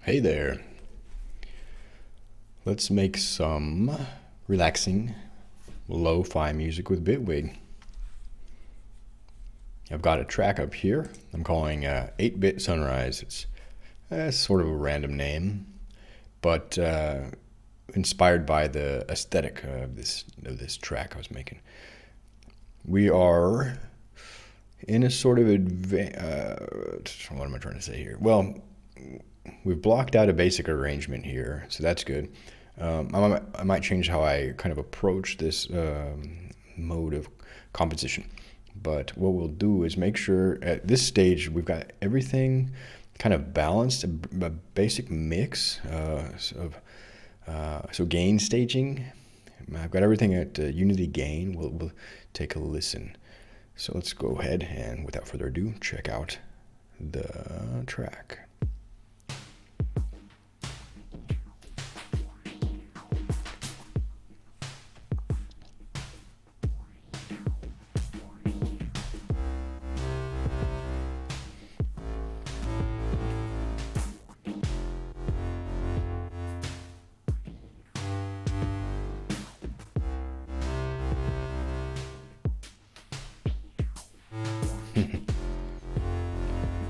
Hey there. Let's make some relaxing lo-fi music with Bitwig. I've got a track up here I'm calling 8-Bit Sunrise. It's sort of a random name, but inspired by the aesthetic of this track I was making. We are in a sort of what am I trying to say here? Well, we've blocked out a basic arrangement here, so that's good. I might change how I kind of approach this mode of composition. But what we'll do is make sure at this stage we've got everything kind of balanced, a basic mix so gain staging. I've got everything at unity gain. We'll take a listen. So let's go ahead and without further ado, check out the track.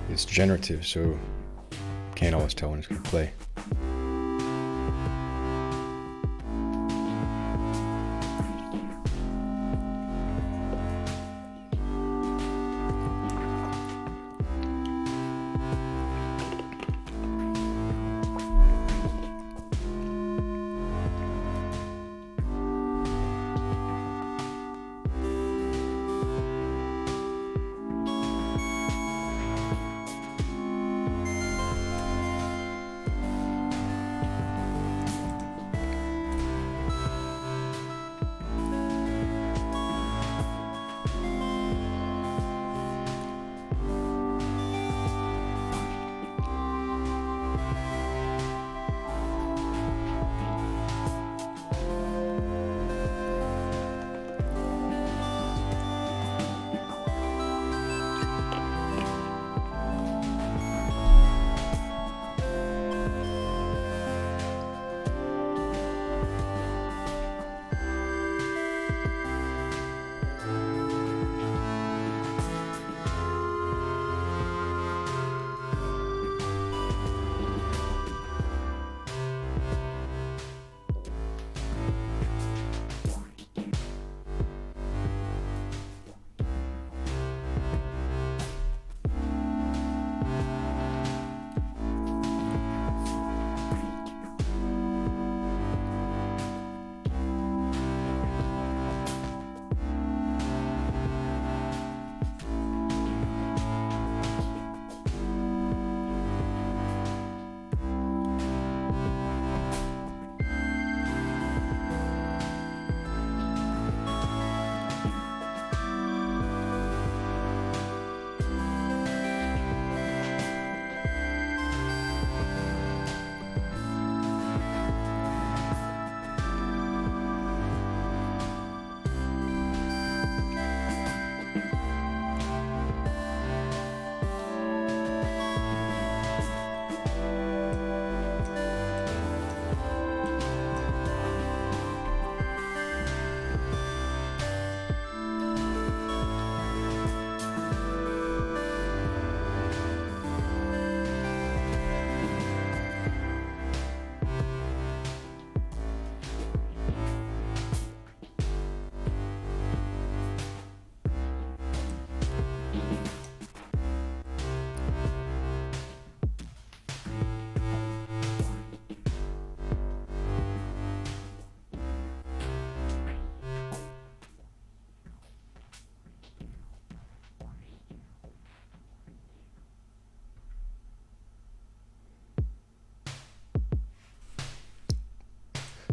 It's generative, so can't always tell when it's going to play.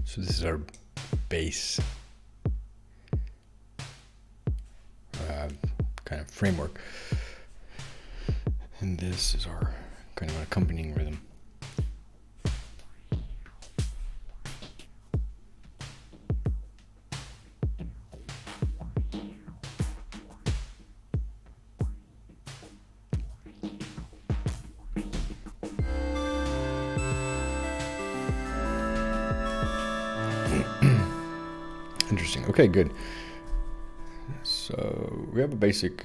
So this is our bass kind of framework. And this is our kind of accompanying rhythm. Interesting. Okay, good. So we have a basic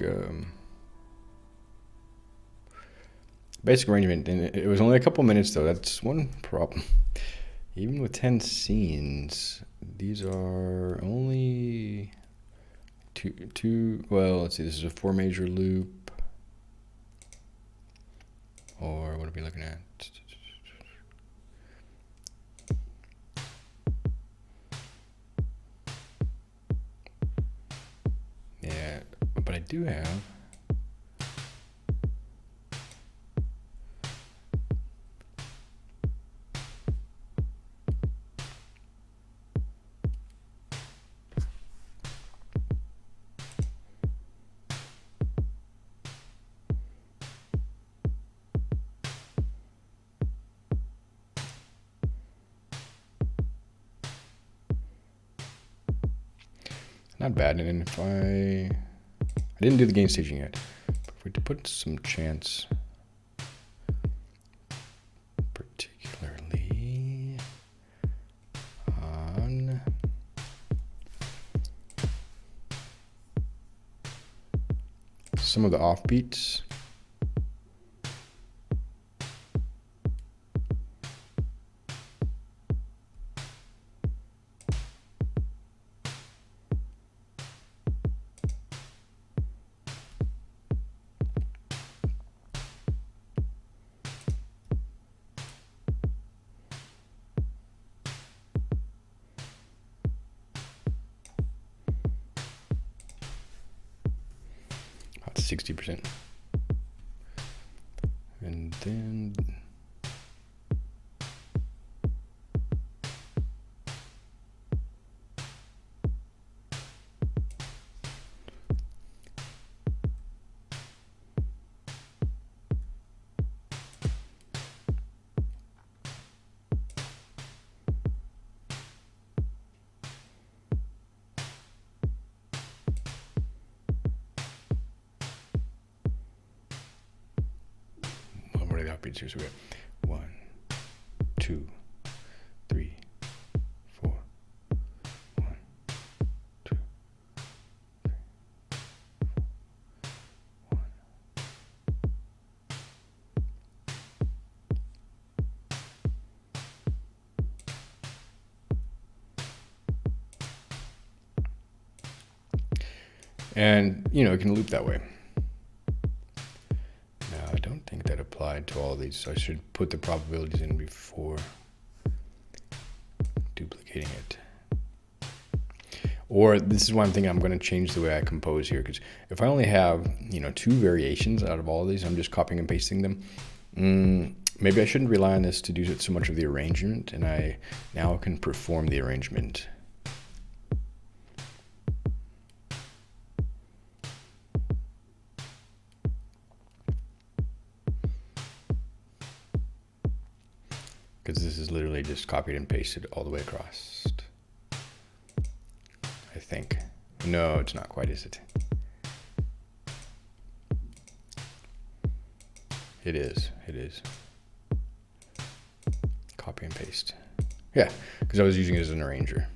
arrangement, and it was only a couple minutes though. That's one problem. Even with 10 scenes, these are only two. Well, let's see. This is a 4 major loop, or what are we looking at? Yeah, but I do have. Not bad. And if I didn't do the gain staging yet, but if we put some chance, particularly on some of the offbeats. About 60%. And then what are the offbeats here? So we have 1, 2, 3, 4. 1, 2, 3, 4, 1. And, you know, it can loop that way. Now, I don't think that applied to all of these, so I should put the probabilities in before duplicating it. Or this is why I'm thinking I'm going to change the way I compose here, because if I only have, you know, 2 variations out of all of these, I'm just copying and pasting them. Maybe I shouldn't rely on this to do so much of the arrangement, and I now can perform the arrangement. Because this is literally just copied and pasted all the way across. I think. No, it's not quite, is it? It is. It is. Copy and paste. Yeah, because I was using it as an arranger.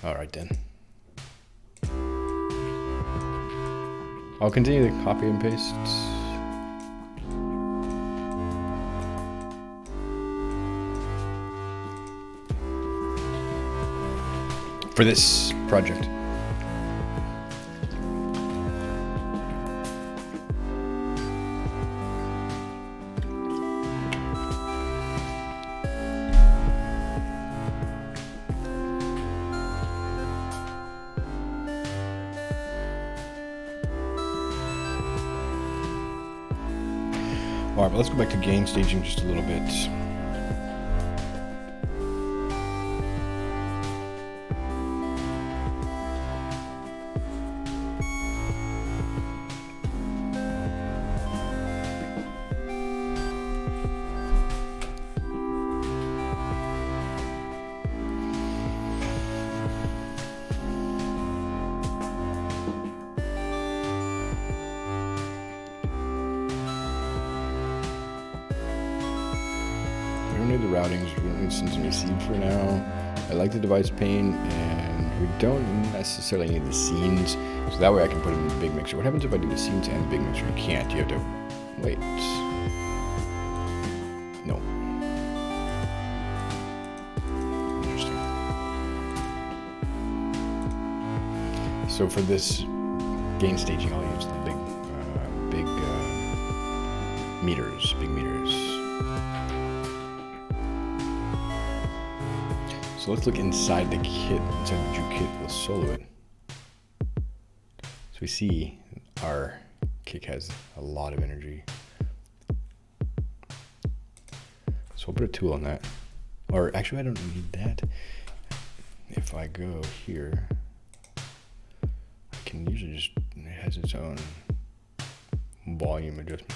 All right, then. I'll continue to copy and paste. For this project. All right, but let's go back to gain staging just a little bit. don't need the routings. We don't need sends and receive for now. I like the device pane, and we don't necessarily need the scenes, so that way I can put it in the big mixer. What happens if I do the scenes and the big mixer? You can't. You have to wait. No. Interesting. So for this gain staging, I'll use the big meters, big meters. So let's look inside the kit, inside the Juke kit. We'll solo it. So we see our kick has a lot of energy. So we'll put a tool on that. Or actually, I don't need that. If I go here, I can usually just, it has its own volume adjustment.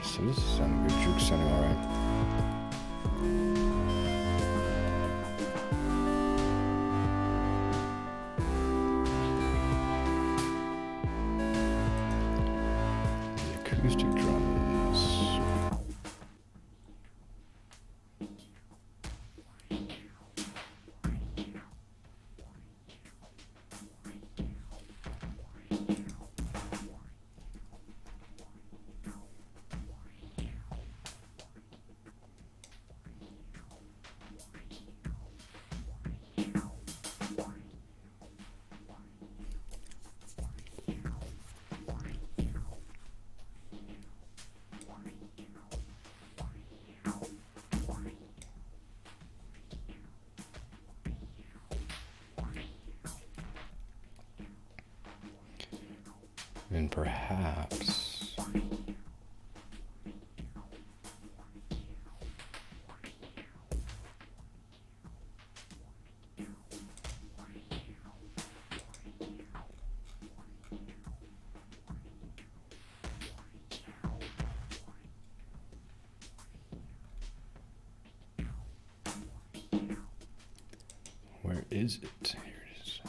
So this is sounding good. Juke's sounding alright. The acoustic drums. And perhaps where is it? Here it is.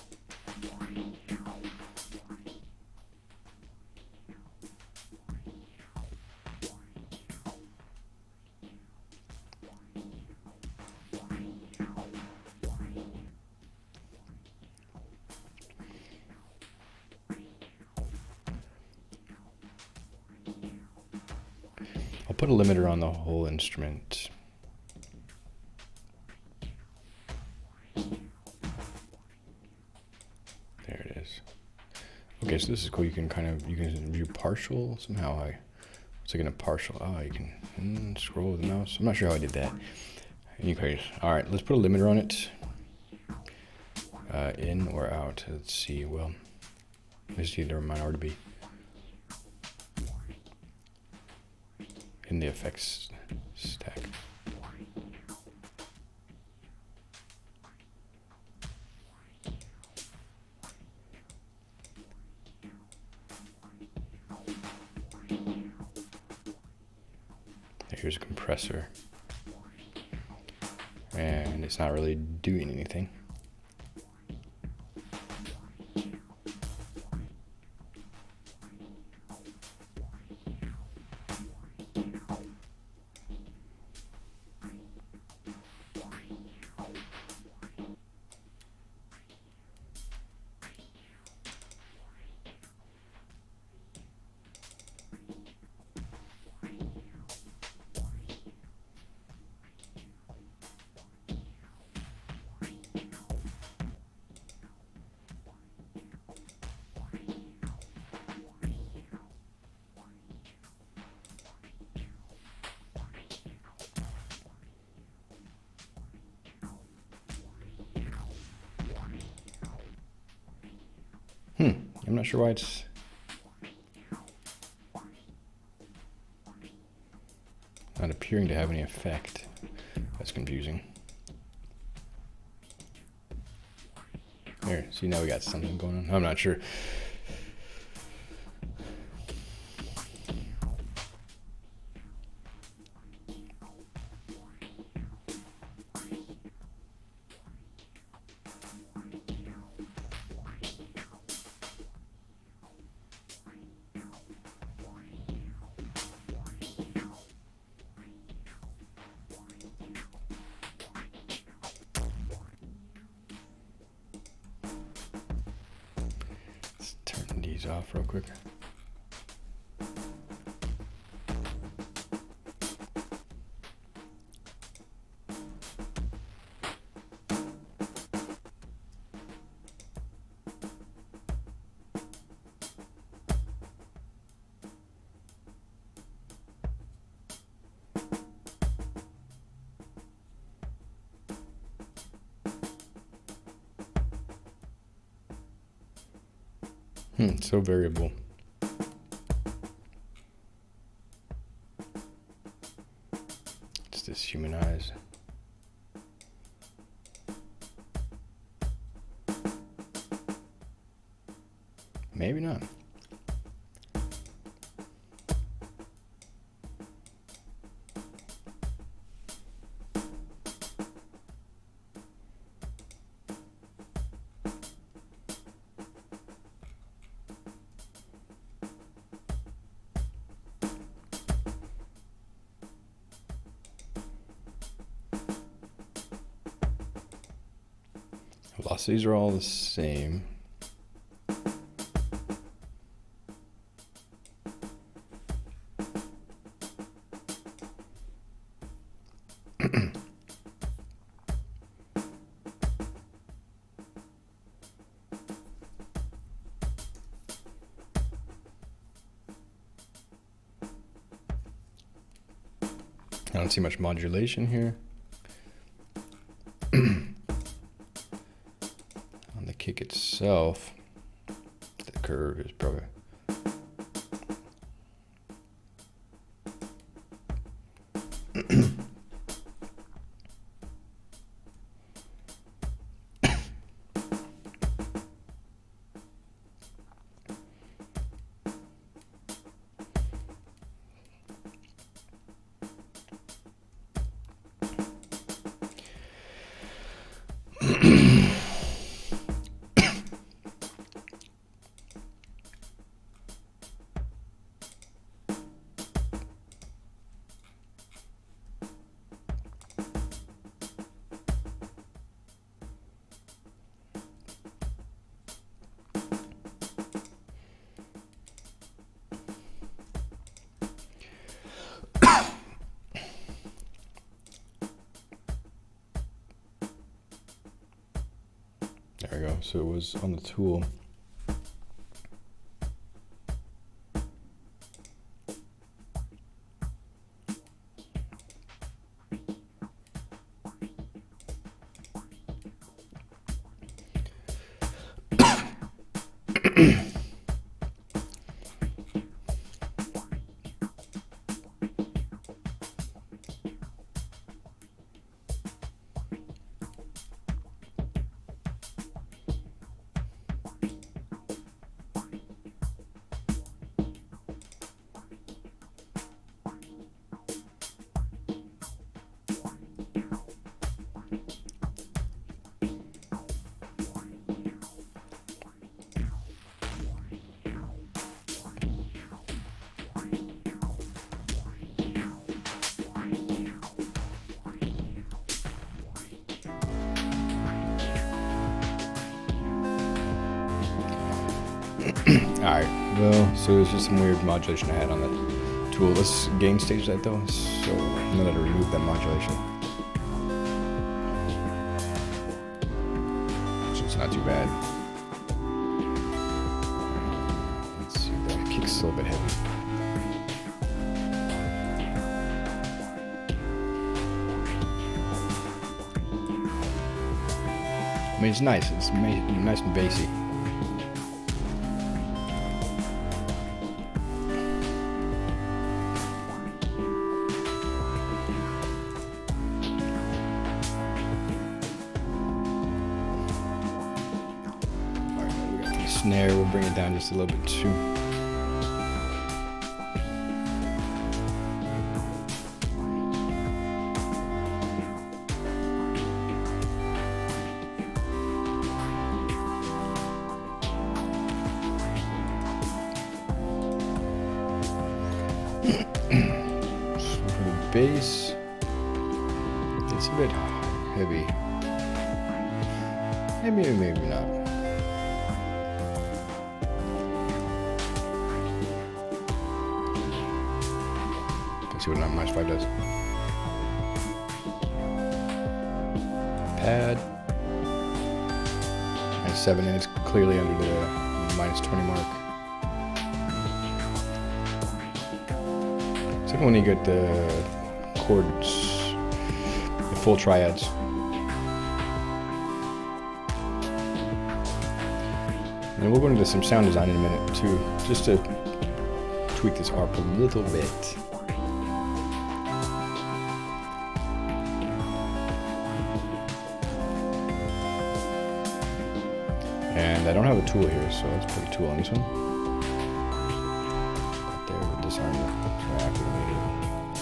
I'll put a limiter on the whole instrument. There it is. Okay, so this is cool. You can view partial somehow. What's it gonna partial? Oh, you can scroll with the mouse. I'm not sure how I did that. Anyways, all right, let's put a limiter on it. In or out? Let's see. Well, let's either mine or to be in the effects stack. Here's a compressor, and it's not really doing anything. I'm not sure why it's appearing to have any effect. That's confusing. There, see, now we got something going on. I'm not sure. These off real quick. So variable. It's this human eyes. Maybe not. Velocities are all the same. I don't see much modulation here. On the kick itself, the curve is probably there we go. So it was on the tool. Alright, well, so it's just some weird modulation I had on that tool. Let's gain stage that though. So I'm gonna remove that modulation. So it's not too bad. Let's see, the kick's still a bit heavy. I mean, it's nice. It's nice and bassy. snare, we'll bring it down just a little bit too. So for the bass, it's a bit heavy. Maybe not. Let's see what not minus 5 does. Pad. Minus 7, and it's clearly under the minus 20 mark. It's like when you get the chords, the full triads. And we'll go into some sound design in a minute too, just to tweak this harp a little bit. And I don't have a tool here, so let's put a tool on this one. Right there with disarm the track, we made it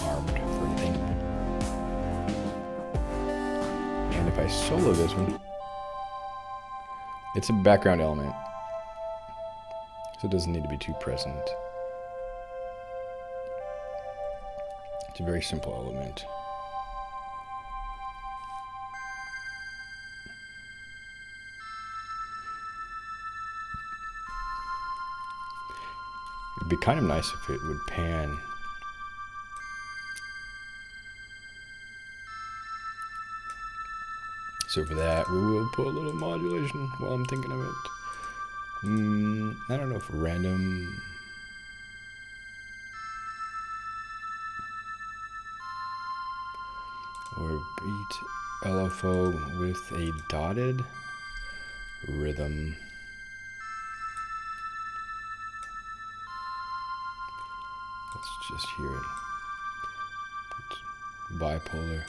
armed for anything. And if I solo this one, it's a background element, so it doesn't need to be too present. It's a very simple element. It'd be kind of nice if it would pan. So for that, we will put a little modulation while I'm thinking of it. I don't know if random. Or beat LFO with a dotted rhythm. Let's just hear it. It's bipolar.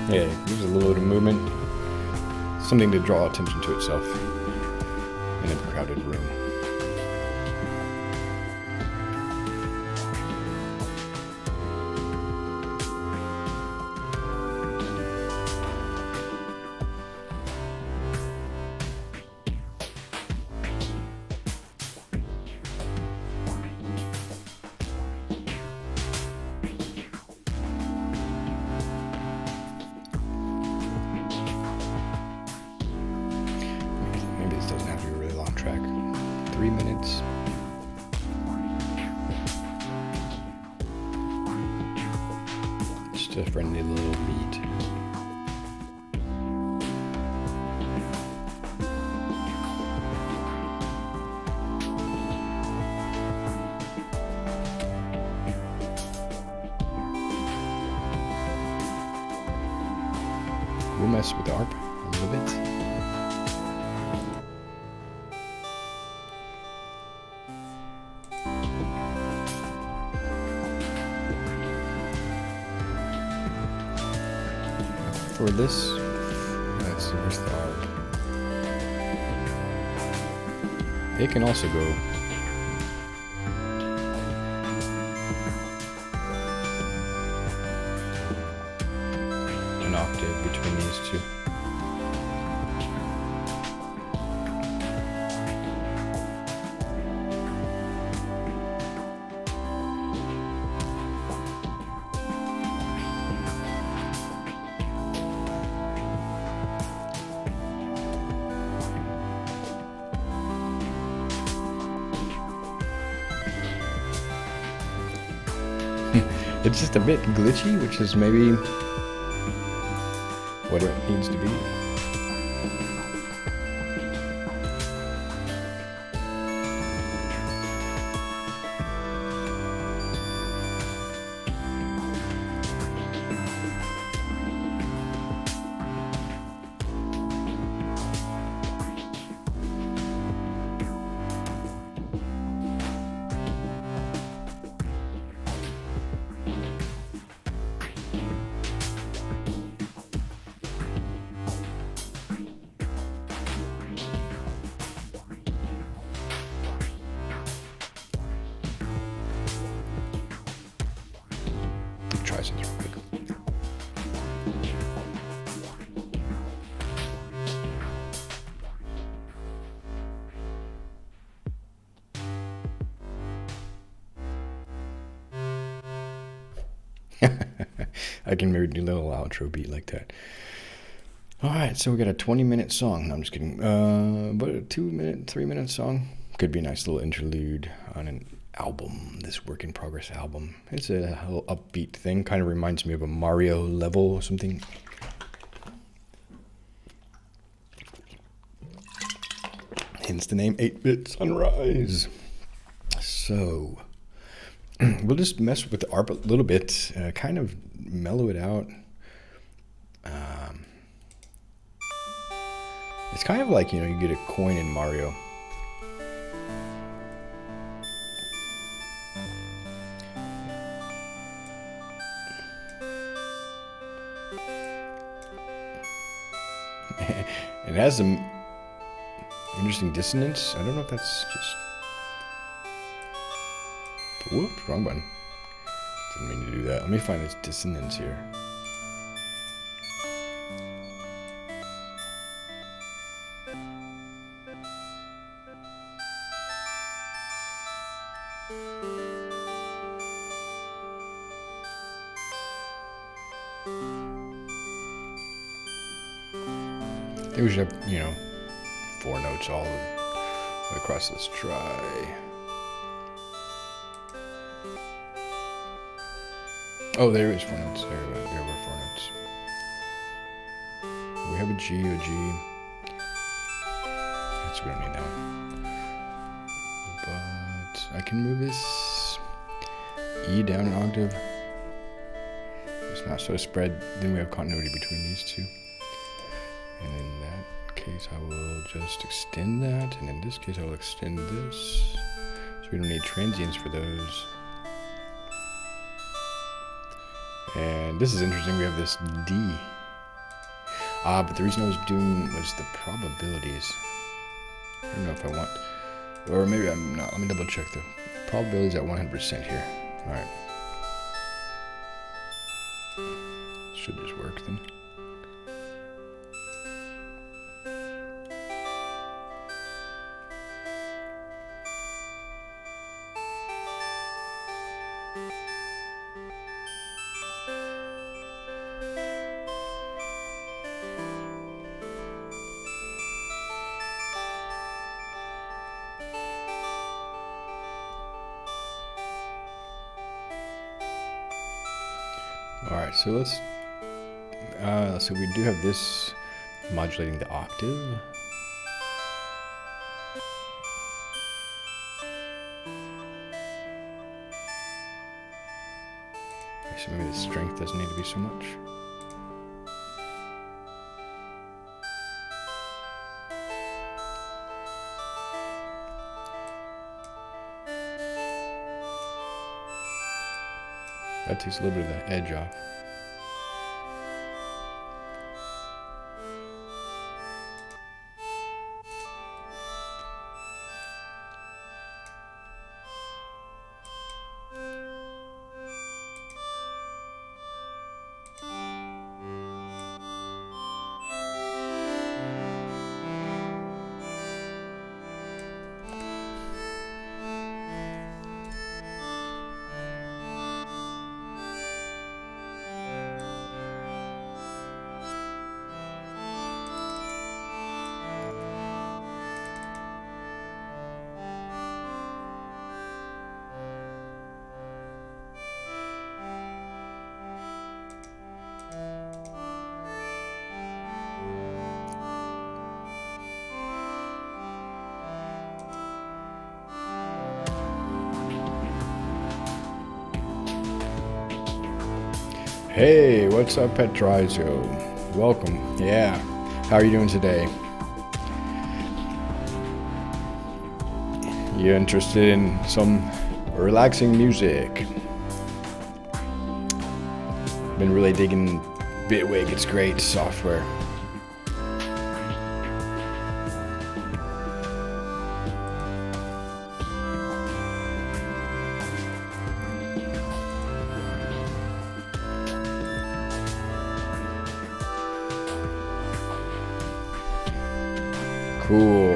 Yeah, it gives a little bit of movement. Something to draw attention to itself in a crowded room. Doesn't have to be a really long track. 3 minutes. Just a friendly little beat. We'll mess with the harp a little bit. For this, let's see, where's the harp? It can also go an octave between these two. It's just a bit glitchy, which is maybe what it needs to be. Try something real quick. I can maybe do a little outro beat like that. Alright, so we got a 20-minute song. No, I'm just kidding. But a 2-minute, 3-minute song. Could be a nice little interlude on an album, this work in progress album. It's a little upbeat thing. Kind of reminds me of a Mario level or something. Hence the name 8-Bit Sunrise. So, we'll just mess with the ARP a little bit, kind of mellow it out. It's kind of like, you know, you get a coin in Mario. It has some interesting dissonance. I don't know if that's just... Whoops, wrong button. Didn't mean to do that. Let me find this dissonance here. I think we should have, you know, 4 notes all the way across. Let's try. Oh, there is 4 notes. There were 4 notes. We have a G, a G. That's, we don't need that one. But I can move this E down an octave. It's not so spread. Then we have continuity between these two. And in that case, I will just extend that. And in this case, I will extend this. So we don't need transients for those. And this is interesting. We have this D. But the reason I was doing was the probabilities. I don't know if I want... Or maybe I'm not. Let me double check the probabilities at 100% here. Alright. Should just work then. Alright, so let's see, we do have this modulating the octave. So maybe the strength doesn't need to be so much. That takes a little bit of the edge off. Hey, what's up, Petrizio? Welcome. Yeah. How are you doing today? You interested in some relaxing music? Been really digging Bitwig. It's great software. Cool.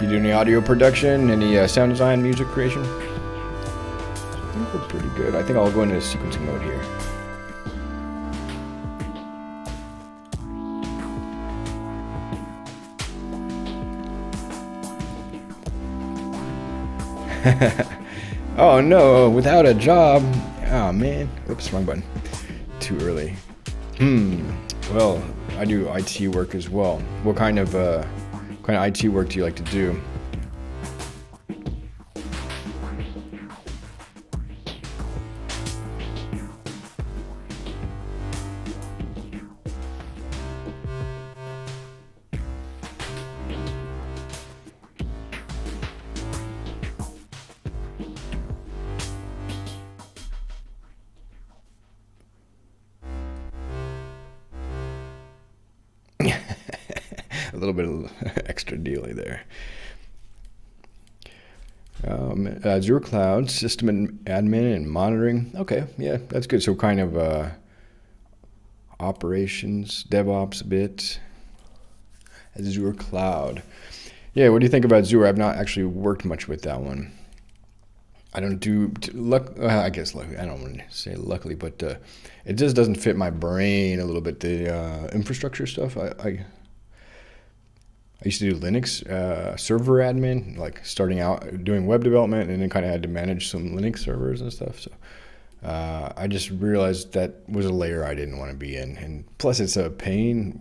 You do any audio production? Any sound design, music creation? I think we're pretty good. I think I'll go into sequencing mode here. Oh no, without a job. Oh man. Oops, wrong button. Too early. Well, I do IT work as well. What kind of IT work do you like to do? A little bit of extra delay there. Azure Cloud, system admin and monitoring. Okay, yeah, that's good. So kind of operations, DevOps a bit. Azure Cloud. Yeah, what do you think about Azure? I've not actually worked much with that one. I don't do I guess luckily. I don't want to say luckily, but it just doesn't fit my brain a little bit. The infrastructure stuff. I used to do Linux server admin, like starting out doing web development, and then kind of had to manage some Linux servers and stuff. So I just realized that was a layer I didn't want to be in, and plus it's a pain,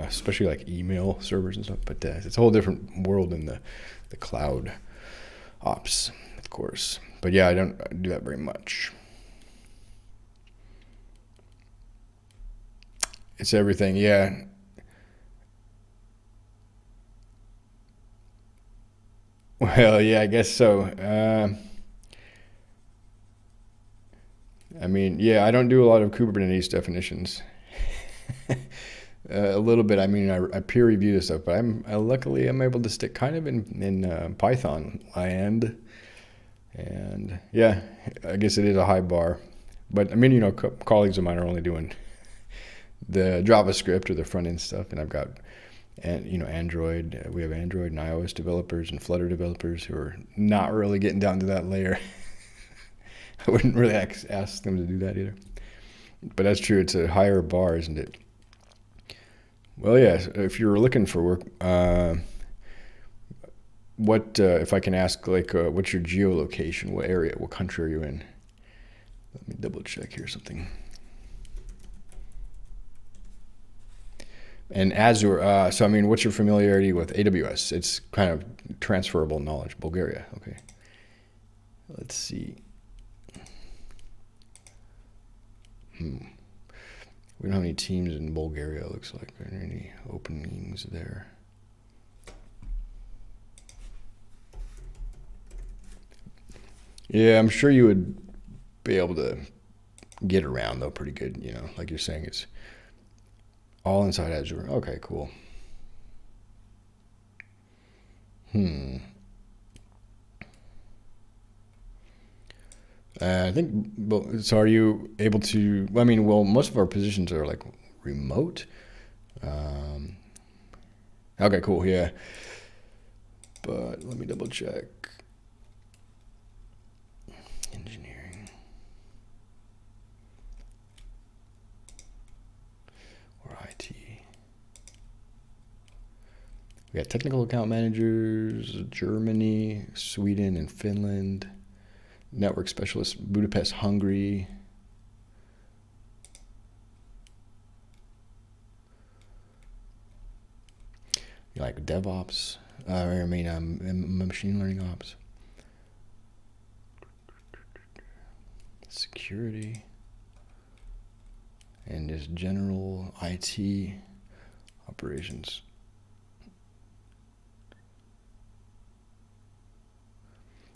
especially like email servers and stuff. But it's a whole different world in the cloud ops, of course. But yeah, I don't do that very much. It's everything, yeah. Well, yeah, I guess so. I mean, yeah, I don't do a lot of Kubernetes definitions. A little bit. I mean, I peer review this stuff, but luckily I'm able to stick kind of in Python land, and yeah, I guess it is a high bar. But I mean, colleagues of mine are only doing the JavaScript or the front end stuff, and I've got Android. We have Android and iOS developers and Flutter developers who are not really getting down to that layer. I wouldn't really ask them to do that either. But that's true. It's a higher bar, isn't it? Well, yeah. If you're looking for work, what if I can ask, like, what's your geolocation? What area? What country are you in? Let me double check here something. And Azure. So I mean, what's your familiarity with AWS? It's kind of transferable knowledge. Bulgaria. Okay. Let's see. We don't have any teams in Bulgaria, it looks like. Are there any openings there? Yeah, I'm sure you would be able to get around, though, pretty good. Like you're saying, it's all inside Azure. Okay, cool. I think, so are you able to, I mean, well, most of our positions are like remote. Okay, cool, yeah. But let me double check. Engineering. Or IT. We got technical account managers, Germany, Sweden, and Finland. Network specialist, Budapest, Hungary. You like DevOps? Machine learning ops. security, and just general IT operations.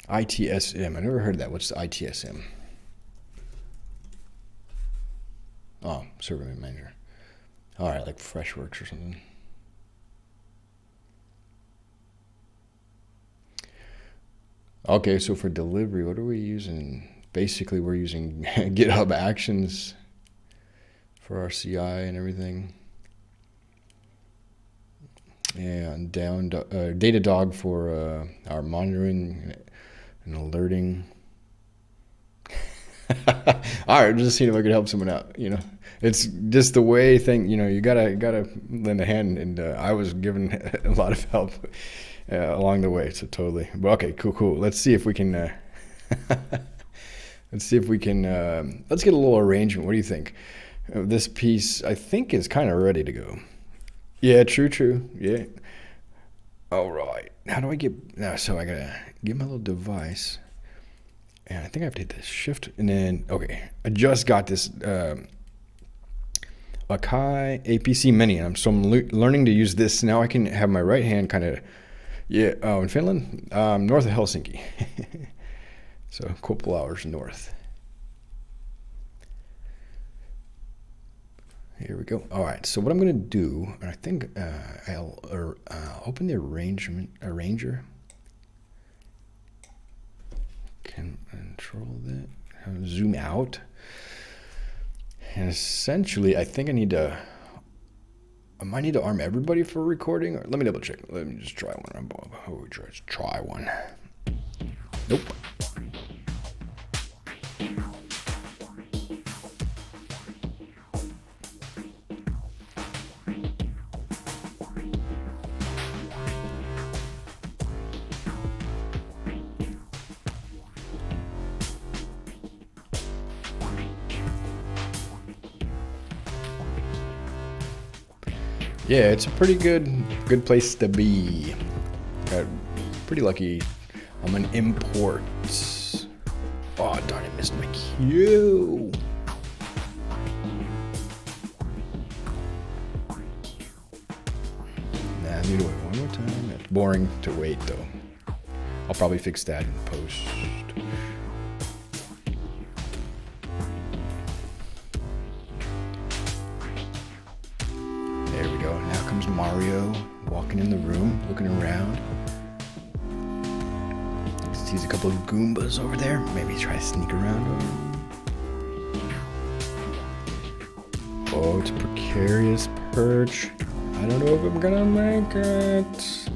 ITSM. I never heard of that. What's the ITSM? Oh, server manager. All right, like Freshworks or something. Okay, so for delivery, what are we using? Basically, we're using GitHub Actions for our CI and everything. And Datadog for our monitoring and alerting. All right, just seeing if I could help someone out. You know, it's just the way you gotta lend a hand, and I was given a lot of help along the way. So totally. But okay, cool. Let's see if we can. Let's get a little arrangement. What do you think? This piece, I think, is kind of ready to go. Yeah, true. Yeah. All right. How do I get? Now, so I gotta get my little device, and I think I have to hit the shift, and then okay. I just got this Akai APC Mini, and I'm learning to use this. Now I can have my right hand kind of. Yeah. Oh, in Finland, north of Helsinki, so a couple hours north. Here we go. All right, so what I'm going to do, I think I'll open the arranger. Can control that. I'll zoom out. And essentially, I think I might need to arm everybody for recording. Or let me double check. Let me just try one. Let's try one. Nope. Yeah, it's a pretty good place to be. Got pretty lucky. I'm an import. Oh darn, I missed my cue. Nah, I need to wait one more time. It's boring to wait though. I'll probably fix that in post. Mario walking in the room, looking around. Sees a couple of Goombas over there. Maybe try to sneak around over. Oh, it's a precarious perch. I don't know if I'm gonna make it.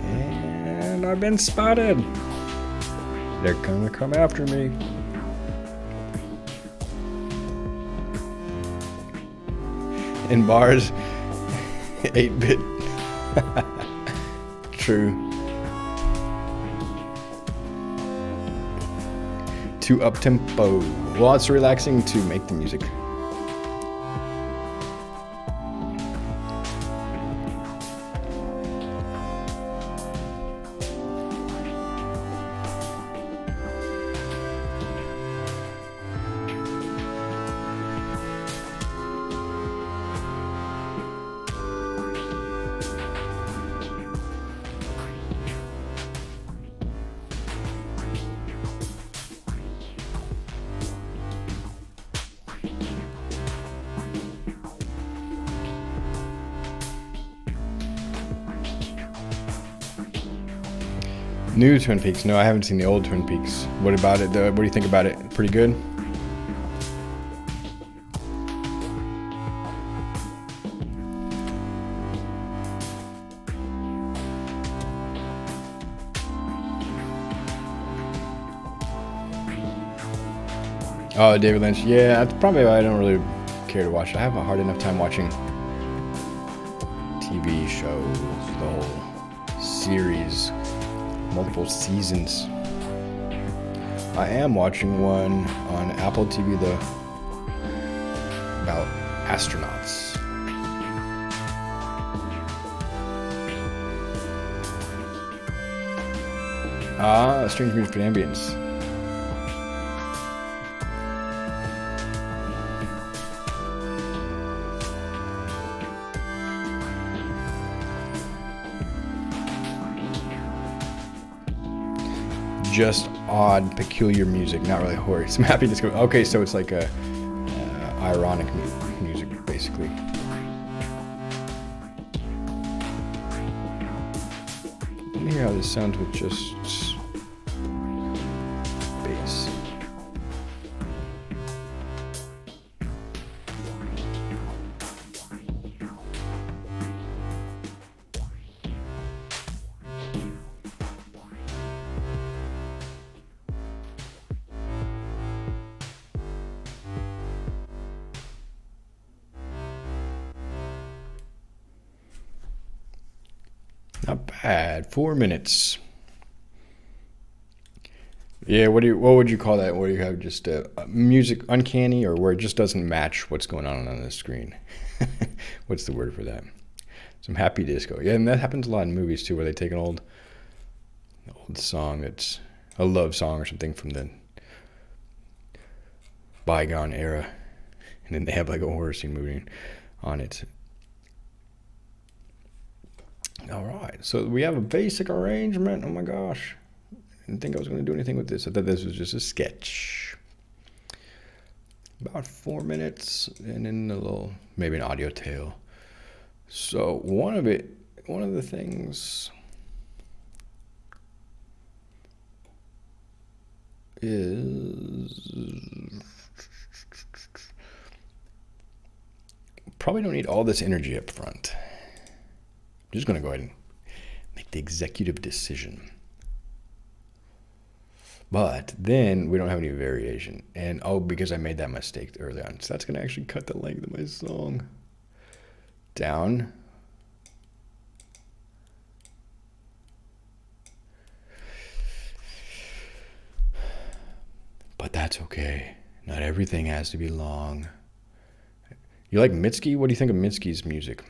And I've been spotted. They're gonna come after me. In bars. 8-bit. True. Too up-tempo. Well, it's relaxing to make the music. New Twin Peaks. No, I haven't seen the old Twin Peaks. What about it? What do you think about it? Pretty good? Oh, David Lynch. Yeah, that's probably why I don't really care to watch it. I have a hard enough time watching TV shows, the whole series. Multiple seasons. I am watching one on Apple TV about astronauts. Strange Music for Ambience. just odd, peculiar music, not really horror. Some happy disco. Okay, so it's like a ironic music, basically. Let me hear how this sounds with just bass. Not bad. 4 minutes. Yeah, what would you call that? Where you have just music uncanny, or where it just doesn't match what's going on the screen? What's the word for that? Some happy disco. Yeah, and that happens a lot in movies too, where they take an old song that's a love song or something from the bygone era, and then they have like a horror scene moving on it. All right, so we have a basic arrangement. Oh my gosh. I didn't think I was going to do anything with this. I thought this was just a sketch. About 4 minutes, and then a little, maybe an audio tail. So one of the things is probably don't need all this energy up front. I'm just going to go ahead and make the executive decision. But then we don't have any variation. And because I made that mistake early on. So that's going to actually cut the length of my song down. But that's okay. Not everything has to be long. You like Mitski? What do you think of Mitski's music?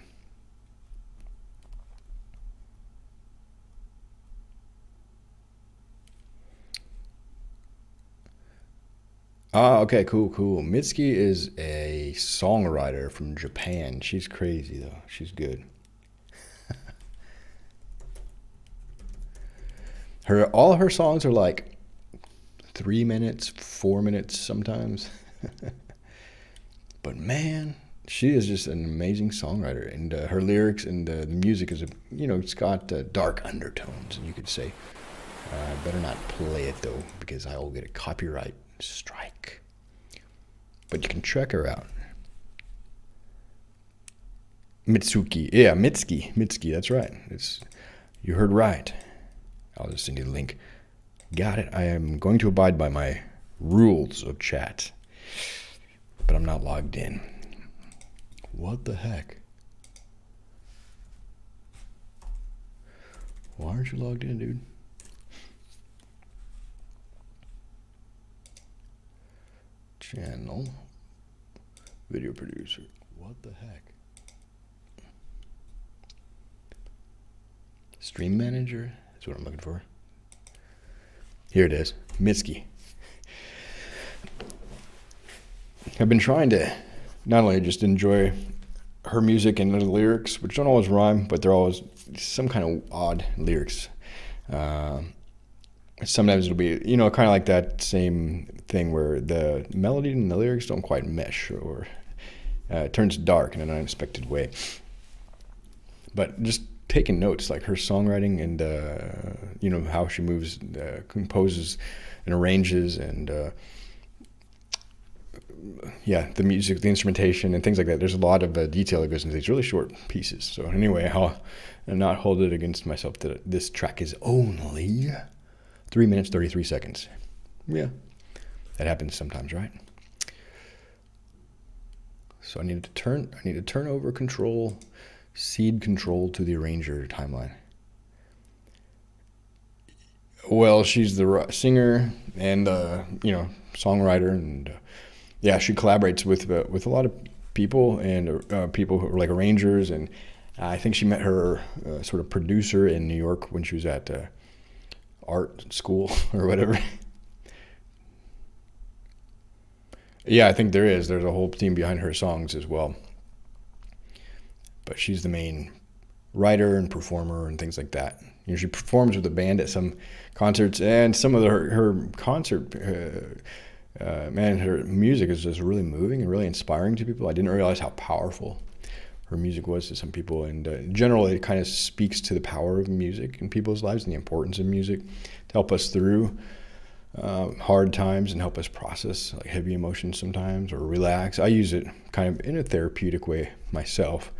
Ah, okay, cool. Mitski is a songwriter from Japan. She's crazy, though. She's good. All her songs are like 3 minutes, 4 minutes sometimes. But man, she is just an amazing songwriter. And her lyrics and the music is, it's got dark undertones, you could say. I better not play it, though, because I will get a copyright strike. But you can check her out. Mitsuki. Yeah, Mitski, that's right. You heard right. I'll just send you the link. Got it. I am going to abide by my rules of chat. But I'm not logged in. What the heck? Why aren't you logged in, dude? Channel. Video producer. What the heck? Stream manager? That's what I'm looking for. Here it is. Mitski. I've been trying to not only just enjoy her music and the lyrics, which don't always rhyme, but they're always some kind of odd lyrics. Sometimes it'll be, kind of like that same thing where the melody and the lyrics don't quite mesh, or it turns dark in an unexpected way. But just taking notes, like her songwriting and, how she moves, composes and arranges, and, the music, the instrumentation, and things like that. There's a lot of detail that goes into these really short pieces. So anyway, I'll not hold it against myself that this track is only 3 minutes, 33 seconds. Yeah, that happens sometimes, right? So I need to turn over control, cede control to the arranger timeline. Well, she's the singer and songwriter, and she collaborates with a lot of people, and people who are like arrangers, and I think she met her sort of producer in New York when she was at art school or whatever. Yeah, I think there's a whole team behind her songs as well. But she's the main writer and performer and things like that. She performs with a band at some concerts, and some of her concert, man, her music is just really moving and really inspiring to people. I didn't realize how powerful her music was to some people, and in general, it kind of speaks to the power of music in people's lives and the importance of music to help us through hard times and help us process like heavy emotions sometimes, or relax. I use it kind of in a therapeutic way myself.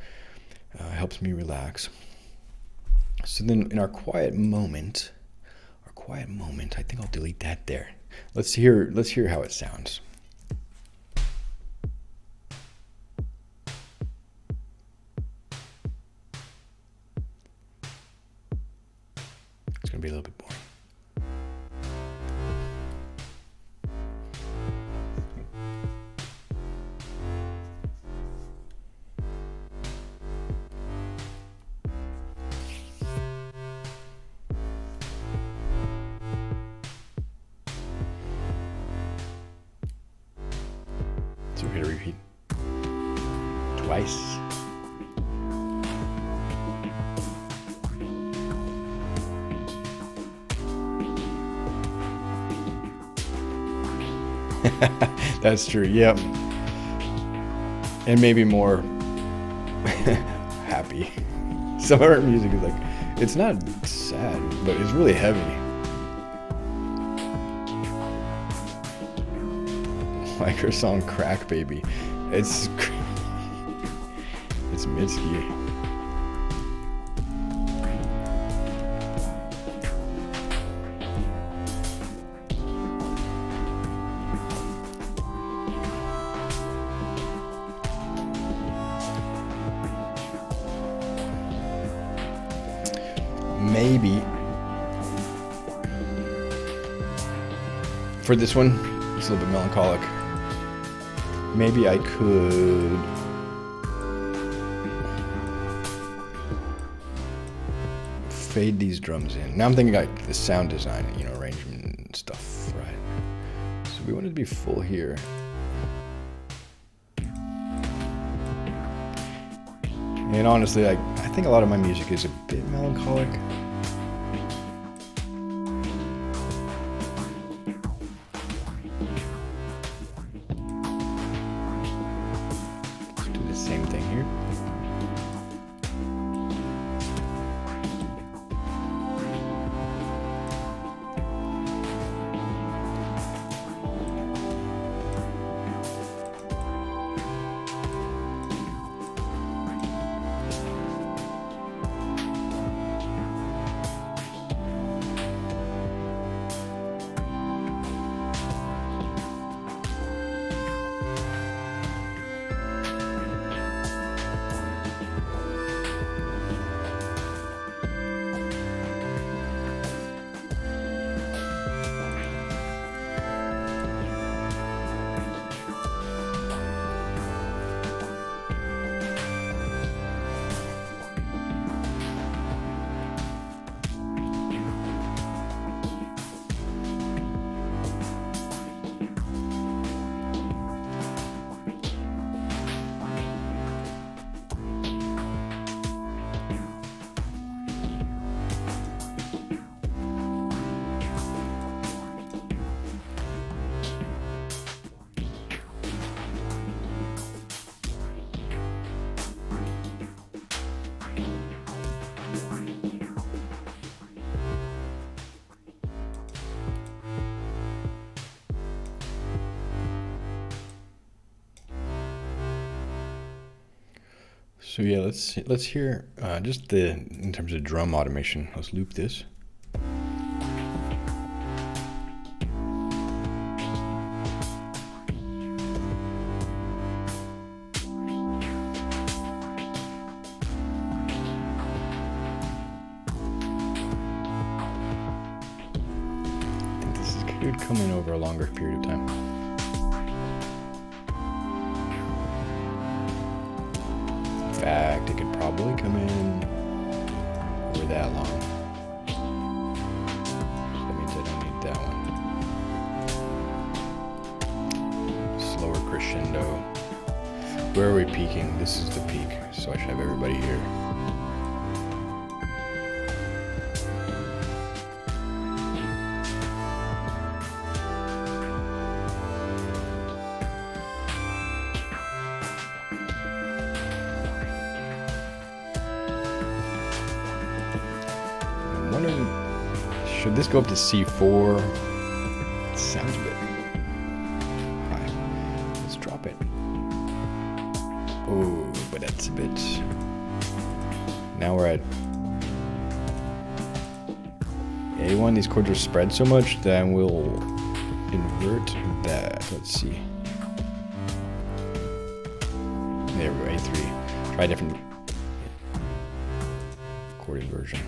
It helps me relax. So then in our quiet moment, I think I'll delete that there. Let's hear how it sounds. It's going to be a little bit boring. So we're going to repeat twice. That's true. Yep. And maybe more happy. Some of our music is like, it's not sad, but it's really heavy. Like her song Crack Baby. It's Mitski. Maybe for this one, it's a little bit melancholic. Maybe I could fade these drums in. Now I'm thinking like the sound design, arrangement and stuff, right? So we want it to be full here. And honestly, I think a lot of my music is a bit melancholic. Let's do the same thing here. So yeah, let's hear just in terms of drum automation. Let's loop this. I think this could come in over a longer period of time. In fact, it could probably come in over that long. So that means I don't need that one. Slower crescendo. Where are we peaking? This is the peak, so I should have everybody here. wondering, should this go up to C4? It sounds a bit high. Let's drop it. Oh, but that's a bit. Now we're at A1. These chords are spread so much that we'll invert that. Let's see. There we go, A3. Try a different chord inversion.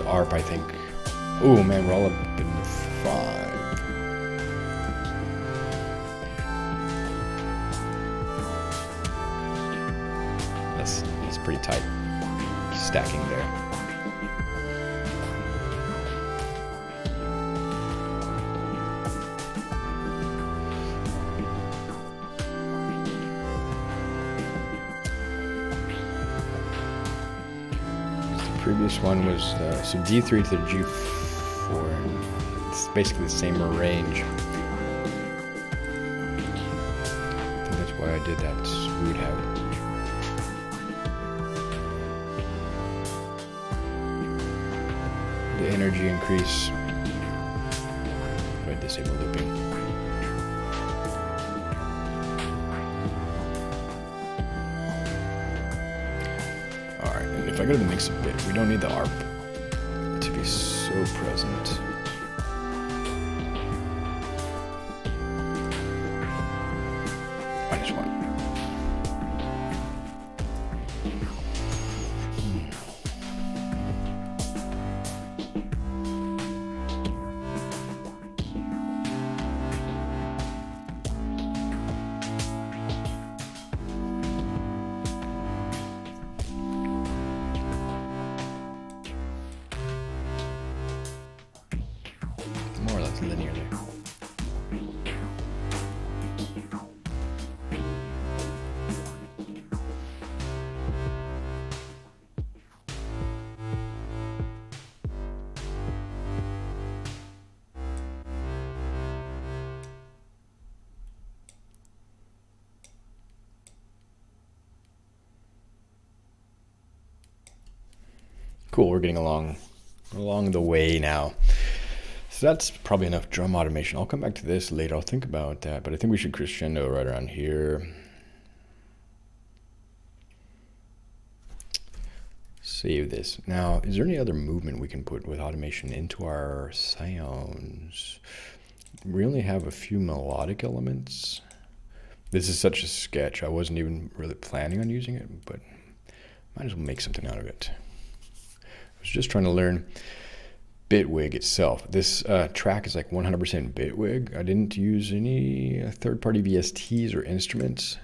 ARP, I think. Oh man, we're all up in the 5. That's pretty tight stacking there. Previous one was so D3 to G4, and it's basically the same range. I think that's why I did that. We would have the energy increase by disable looping. If I go to the mix a bit, we don't need the ARP to be so present. -1. More or less linearly. Cool, we're getting along the way now. So that's probably enough drum automation. I'll come back to this later. I'll think about that, but I think we should crescendo right around here. Save this. Now, is there any other movement we can put with automation into our sounds? We only have a few melodic elements. This is such a sketch. I wasn't even really planning on using it, but might as well make something out of it. I was just trying to learn Bitwig itself. This track is like 100% Bitwig. I didn't use any third-party VSTs or instruments.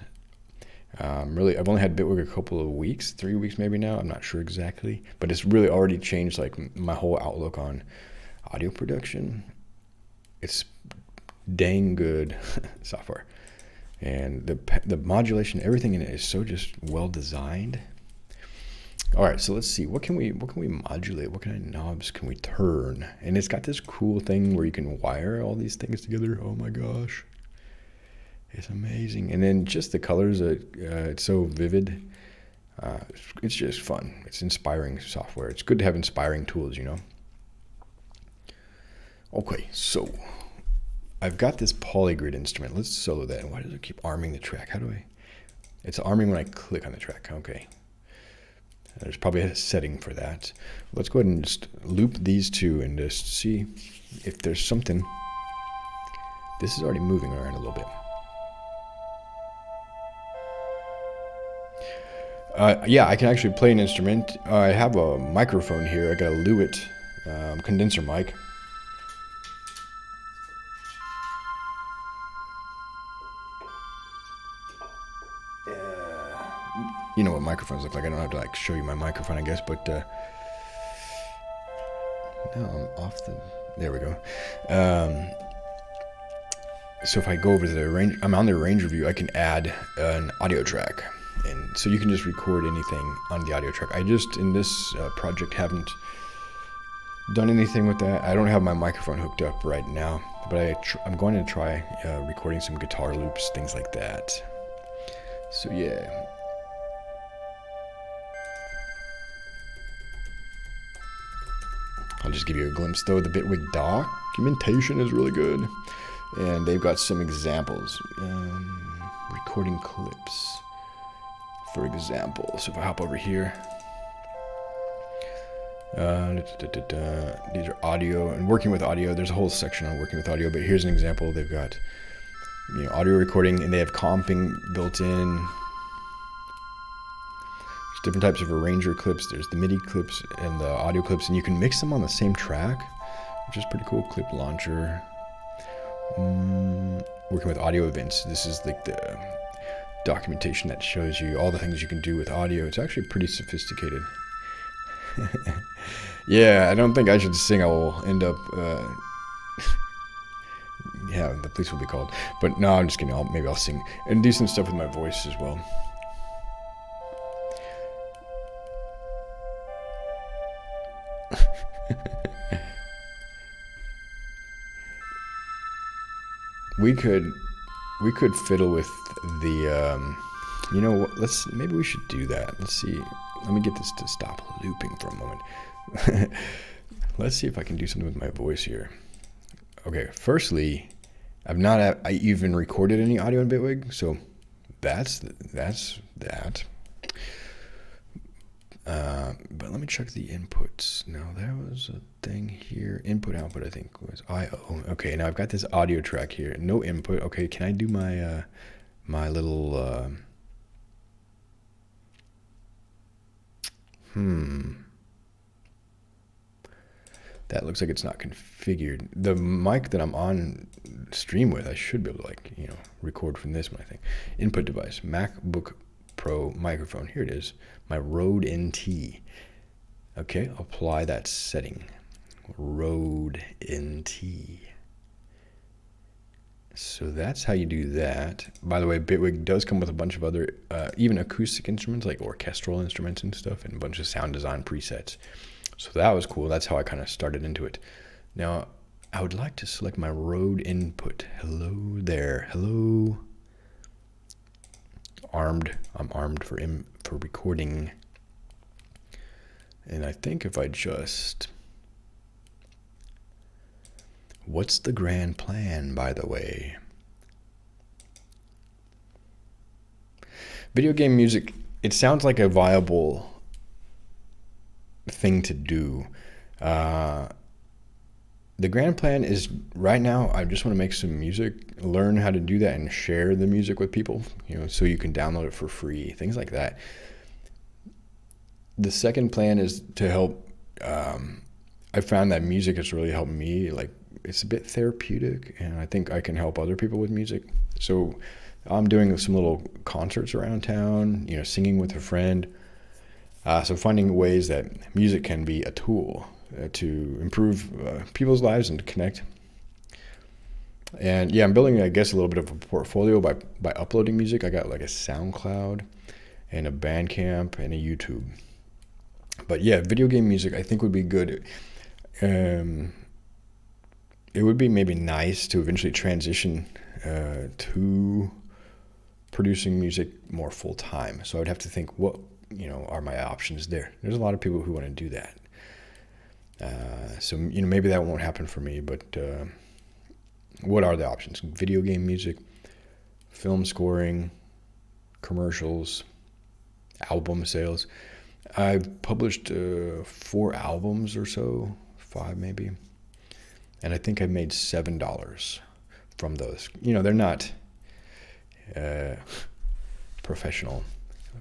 Really, I've only had Bitwig a couple of weeks, 3 weeks maybe now. I'm not sure exactly, but it's really already changed like my whole outlook on audio production. It's dang good software, and the modulation, everything in it is so just well designed. All right, so let's see. What can we modulate? What kind of knobs can we turn? And it's got this cool thing where you can wire all these things together. Oh my gosh, it's amazing. And then just the colors, it's so vivid. It's just fun. It's inspiring software. It's good to have inspiring tools, you know. Okay, so I've got this polygrid instrument. Let's solo that. And why does it keep arming the track? How do I? It's arming when I click on the track. Okay. There's probably a setting for that. Let's go ahead and just loop these two and just see if there's something. This is already moving around a little bit. Yeah, I can actually play an instrument. I have a microphone here. I got a Lewitt condenser mic. You know what microphones look like. I don't have to like show you my microphone, I guess, but now I'm off the. There we go. So if I go over to the range, I'm on the range review. I can add an audio track. And so you can just record anything on the audio track. I just, in this project, haven't done anything with that. I don't have my microphone hooked up right now, but I'm going to try recording some guitar loops, things like that. So yeah. I'll just give you a glimpse though. The Bitwig documentation is really good. And they've got some examples. Recording clips, for example. So if I hop over here. These are audio and working with audio. There's a whole section on working with audio, but here's an example. They've got audio recording, and they have comping built in. There's different types of arranger clips. There's the MIDI clips and the audio clips, and you can mix them on the same track, which is pretty cool. Clip launcher. Working with audio events. This is like the documentation that shows you all the things you can do with audio. It's actually pretty sophisticated. Yeah, I don't think I should sing. I will end up yeah, the police will be called. But no, I'm just kidding. Maybe I'll sing and do some stuff with my voice as well. We could fiddle with the you know what, maybe we should do that. Let's see. Let me get this to stop looping for a moment. Let's see if I can do something with my voice here. Okay, firstly, I've not even recorded any audio in Bitwig, so that's that. But let me check the inputs. Now there was a thing here. Input output I think was I/O. Okay, now I've got this audio track here. No input. Okay, can I do my my little that looks like it's not configured. The mic that I'm on stream with, I should be able to record from this my thing. Input device, MacBook Pro microphone. Here it is, my Rode NT. Okay, apply that setting. Rode NT. So that's how you do that. By the way, Bitwig does come with a bunch of other, even acoustic instruments, like orchestral instruments and stuff, and a bunch of sound design presets. So that was cool. That's how I kind of started into it. Now, I would like to select my Rode input. Hello there. Hello. Armed. I'm armed for recording. And I think if I just... What's the grand plan, by the way? Video game music, it sounds like a viable thing to do. The grand plan is right now, I just want to make some music, learn how to do that and share the music with people, so you can download it for free, things like that. The second plan is to help, I found that music has really helped me, it's a bit therapeutic, and I think I can help other people with music. So I'm doing some little concerts around town, singing with a friend. So finding ways that music can be a tool to improve people's lives and to connect. And yeah, I'm building, I guess, a little bit of a portfolio by uploading music. I got like a SoundCloud and a Bandcamp and a YouTube. But yeah, video game music I think would be good. It would be maybe nice to eventually transition to producing music more full time. So I would have to think, what are my options there? There's a lot of people who want to do that. So maybe that won't happen for me. But what are the options? Video game music, film scoring, commercials, album sales. I published 4 albums or so, 5 maybe. And I think I made $7 from those. They're not professional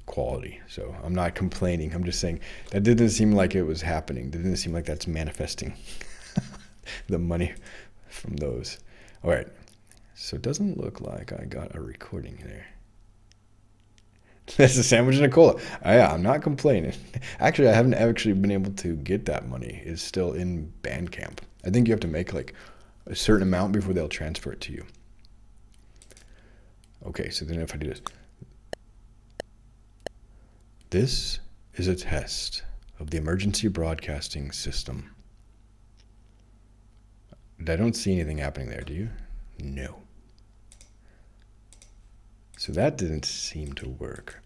quality, so I'm not complaining. I'm just saying that didn't seem like it was happening. Didn't seem like that's manifesting the money from those. All right, so it doesn't look like I got a recording there. That's a sandwich and a cola. I'm not complaining. Actually, I haven't actually been able to get that money. It's still in Bandcamp. I think you have to make like a certain amount before they'll transfer it to you. Okay, so then if I do this. This is a test of the emergency broadcasting system. I don't see anything happening there, do you? No. So that didn't seem to work.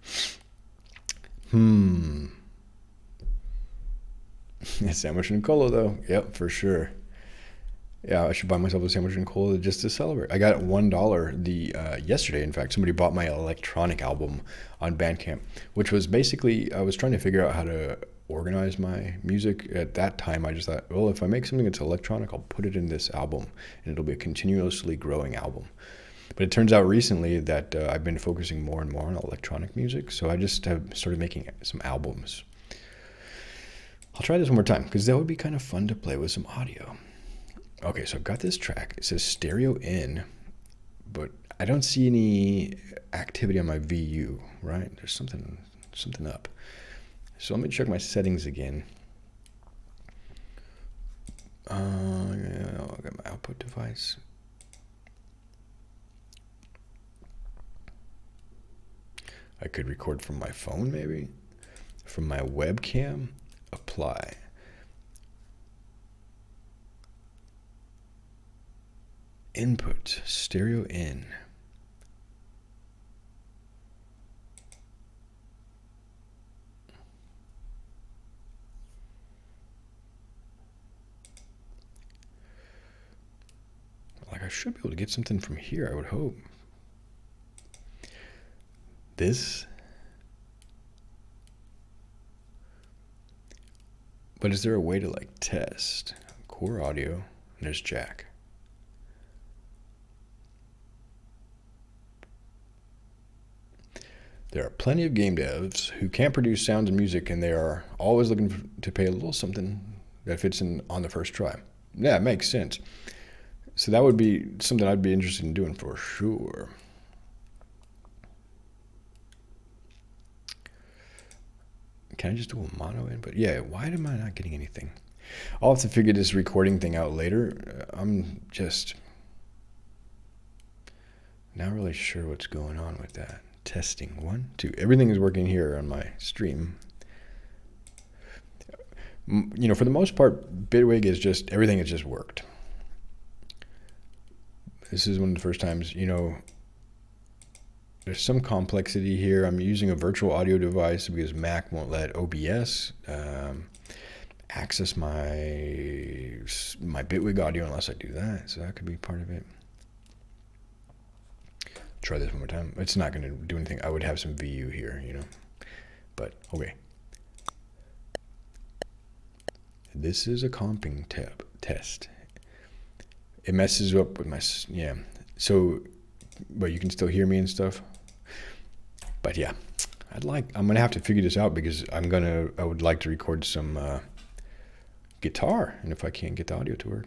Sandwich and cola, though. Yep, for sure. Yeah, I should buy myself a sandwich and cola just to celebrate. I got $1 yesterday. In fact, somebody bought my electronic album on Bandcamp, which was basically, I was trying to figure out how to organize my music. At that time, I just thought, well, if I make something that's electronic, I'll put it in this album, and it'll be a continuously growing album. But it turns out recently that I've been focusing more and more on electronic music, so I just have started making some albums. I'll try this one more time, because that would be kind of fun to play with some audio. Okay, so I've got this track. It says stereo in, but I don't see any activity on my VU, right? There's something up. So let me check my settings again. I'll get my output device. I could record from my phone, maybe. From my webcam, apply. Input, stereo in. Like I should be able to get something from here, I would hope. This. But is there a way to like test? Core audio, and there's jack. There are plenty of game devs who can't produce sounds and music, and they are always looking to pay a little something that fits in on the first try. Yeah, it makes sense. So that would be something I'd be interested in doing for sure. Can I just do a mono input? Yeah, why am I not getting anything? I'll have to figure this recording thing out later. I'm just not really sure what's going on with that. Testing, 1, 2. Everything is working here on my stream. You know, for the most part, Bitwig is just, everything has just worked. This is one of the first times, you know, there's some complexity here. I'm using a virtual audio device because Mac won't let OBS access my Bitwig audio unless I do that. So that could be part of it. Try this one more time. It's not going to do anything. I would have some VU here, you know. But, okay. This is a comping tab test. It messes up with my, yeah. So, but you can still hear me and stuff. But yeah, I'm going to have to figure this out because I would like to record some guitar. And if I can't get the audio to work,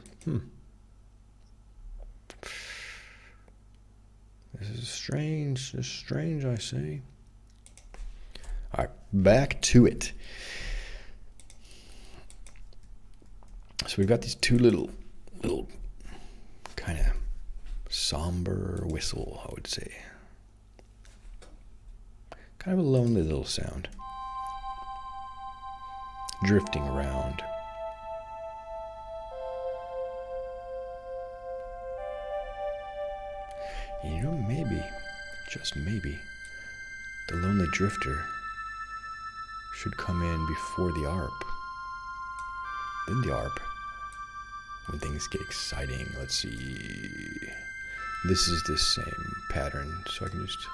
This is strange. This is strange, I say. All right, back to it. So we've got these two little kind of somber whistle, I would say. Kind of a lonely little sound. Drifting around. You know, maybe, just maybe, the lonely drifter should come in before the ARP. Then the ARP, when things get exciting. Let's see. This is the same pattern, so I can just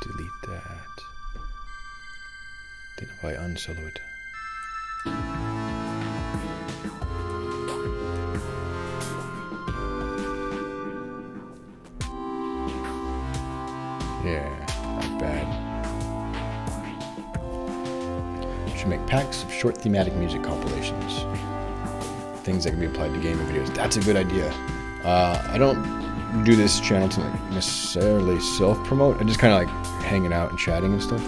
delete that. Then if I unsolo it. Yeah, not bad. Should make packs of short thematic music compilations. Things that can be applied to game and videos. That's a good idea. I don't do this channel to necessarily self-promote. I just kind of like hanging out and chatting and stuff.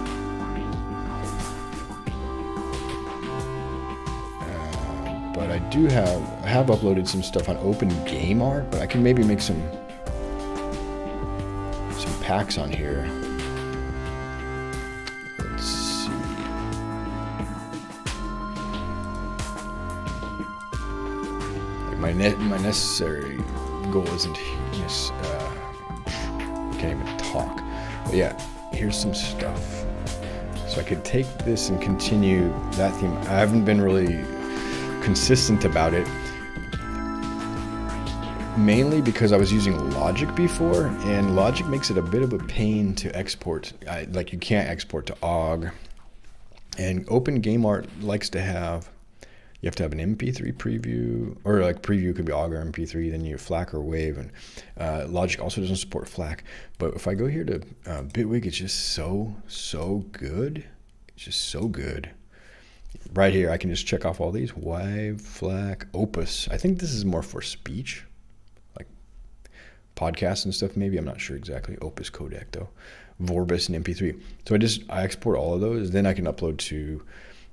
But I have uploaded some stuff on Open Game Art, but I can maybe make some packs on here my necessary goal isn't yes, can't even talk. But yeah, here's some stuff. So I could take this and continue that theme. I haven't been really consistent about it, mainly because I was using Logic before, and Logic makes it a bit of a pain to export. Like you can't export to OGG, and OpenGameArt likes to have, you have to have an MP3 preview, or like preview could be OGG or MP3, then you have FLAC or WAV, and Logic also doesn't support FLAC. But if I go here to Bitwig, it's just so good. It's just so good. Right here, I can just check off all these. WAV, FLAC, Opus. I think this is more for speech, like podcasts and stuff maybe. I'm not sure exactly. Opus codec though. Vorbis and MP3. So I export all of those. Then I can upload to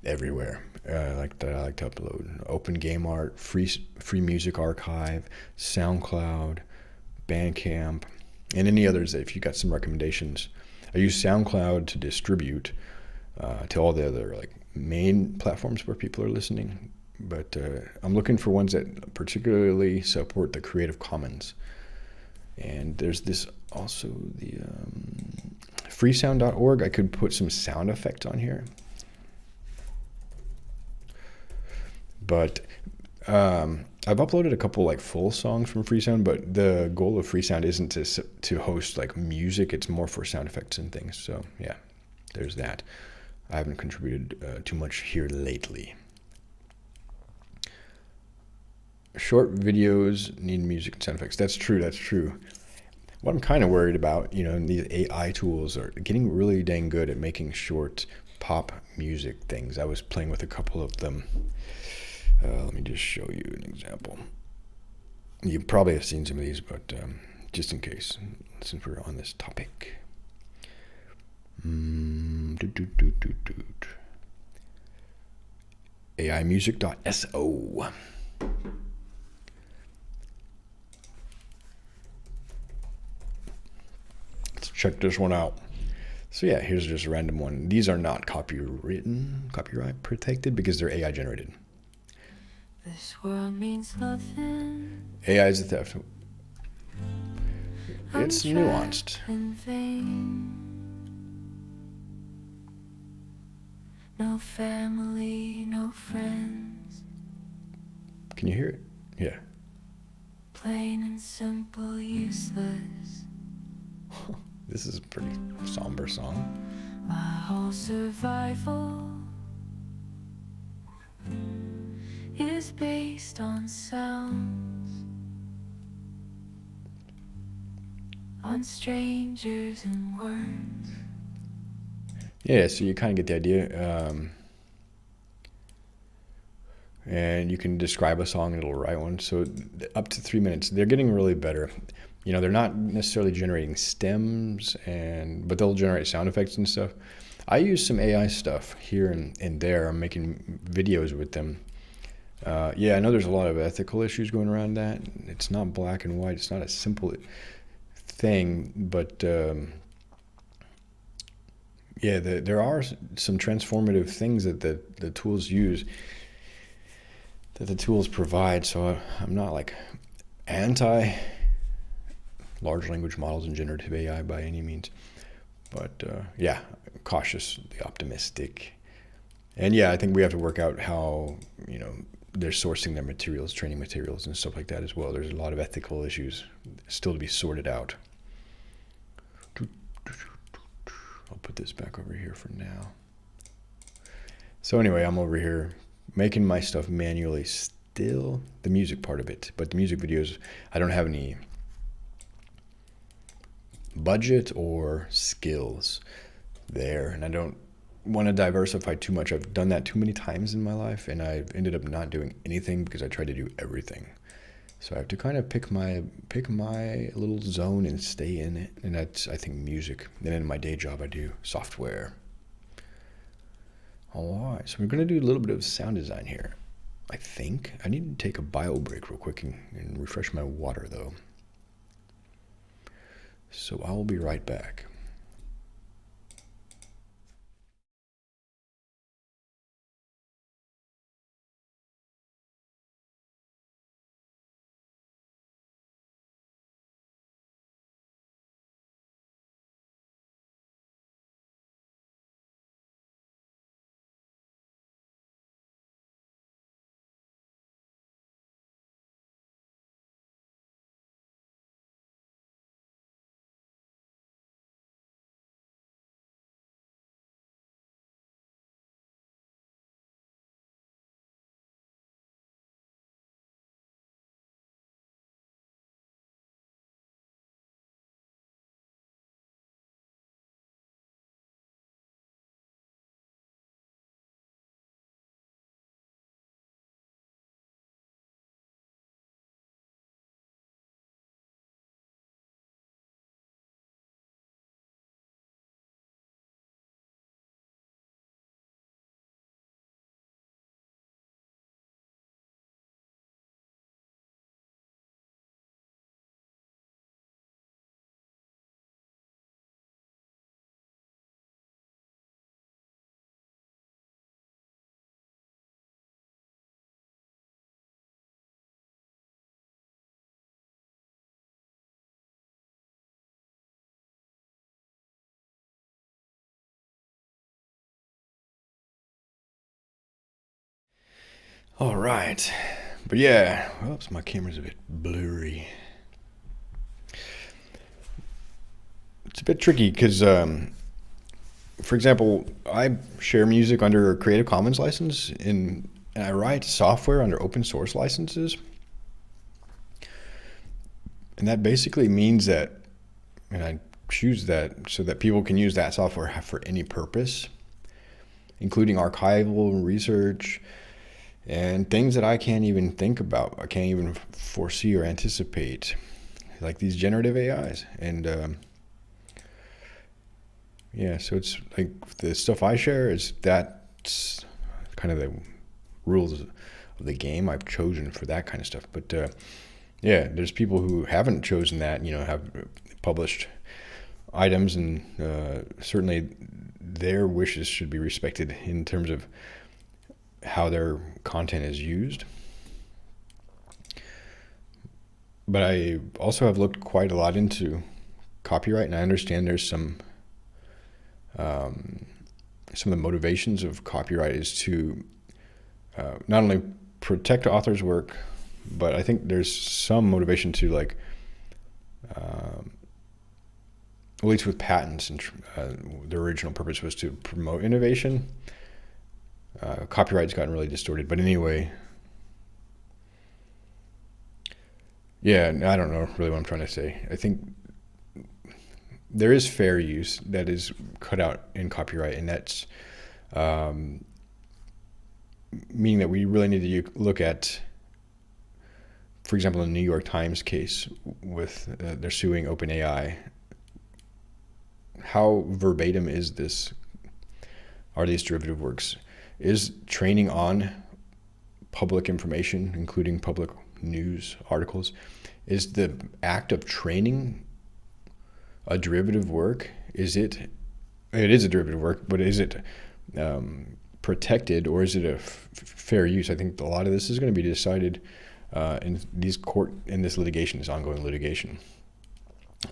everywhere. I like to upload OpenGameArt, Free Music Archive, SoundCloud, Bandcamp, and any others. If you got some recommendations, I use SoundCloud to distribute to all the other like main platforms where people are listening. But I'm looking for ones that particularly support the Creative Commons. And there's this also the freesound.org. I could put some sound effects on here. But I've uploaded a couple like full songs from Freesound, but the goal of Freesound isn't to host like music. It's more for sound effects and things. So yeah, there's that. I haven't contributed too much here lately. Short videos need music and sound effects. That's true. That's true. What I'm kind of worried about, these AI tools are getting really dang good at making short pop music things. I was playing with a couple of them. Let me just show you an example. You probably have seen some of these, but just in case, since we're on this topic. AImusic.so. Let's check this one out. So yeah, here's just a random one. These are not copyright protected because they're AI generated. This world means nothing. AI is a theft. It's nuanced. No family, no friends. Can you hear it? Yeah. Plain and simple, useless. This is a pretty somber song. My whole survival is based on sounds, on strangers and words. Yeah, so you kind of get the idea. And you can describe a song and it'll write one. So up to 3 minutes. They're getting really better. They're not necessarily generating stems, but they'll generate sound effects and stuff. I use some AI stuff here and there. I'm making videos with them. Yeah, I know there's a lot of ethical issues going around that. It's not black and white. It's not a simple thing, but yeah, there are some transformative things that the tools use, that the tools provide. So I'm not like anti large language models and generative AI by any means, but yeah, cautiously optimistic. And yeah, I think we have to work out how they're sourcing their materials, training materials and stuff like that as well. There's a lot of ethical issues still to be sorted out. I'll put this back over here for now. So anyway, I'm over here making my stuff manually still, the music part of it. But the music videos, I don't have any budget or skills there. And I don't want to diversify too much. I've done that too many times in my life, and I've ended up not doing anything because I tried to do everything. So I have to kind of pick my little zone and stay in it. And that's, I think, music. And in my day job, I do software. All right, so we're going to do a little bit of sound design here. I think I need to take a bio break real quick and refresh my water, though. So I will be right back. All right. But yeah, oops, my camera's a bit blurry. It's a bit tricky because, for example, I share music under a Creative Commons license, and I write software under open source licenses. And that basically means that, and I choose that so that people can use that software for any purpose, including archival research and things that I can't even think about. I can't even foresee or anticipate, like these generative AIs. And yeah, so it's like the stuff I share that's kind of the rules of the game I've chosen for that kind of stuff. But yeah, there's people who haven't chosen that, have published items, and certainly their wishes should be respected in terms of how their content is used. But I also have looked quite a lot into copyright, and I understand there's some of the motivations of copyright is to not only protect authors' work, but I think there's some motivation to, like, at least with patents, and the original purpose was to promote innovation. Copyright's gotten really distorted, but anyway, yeah, I don't know really what I'm trying to say. I think there is fair use that is cut out in copyright, and that's meaning that we really need to look at, for example, in the New York Times case with they're suing OpenAI. How verbatim is this? Are these derivative works? Is training on public information, including public news articles, is the act of training a derivative work? It is a derivative work, but is it protected, or is it a fair use? I think a lot of this is going to be decided in this ongoing litigation.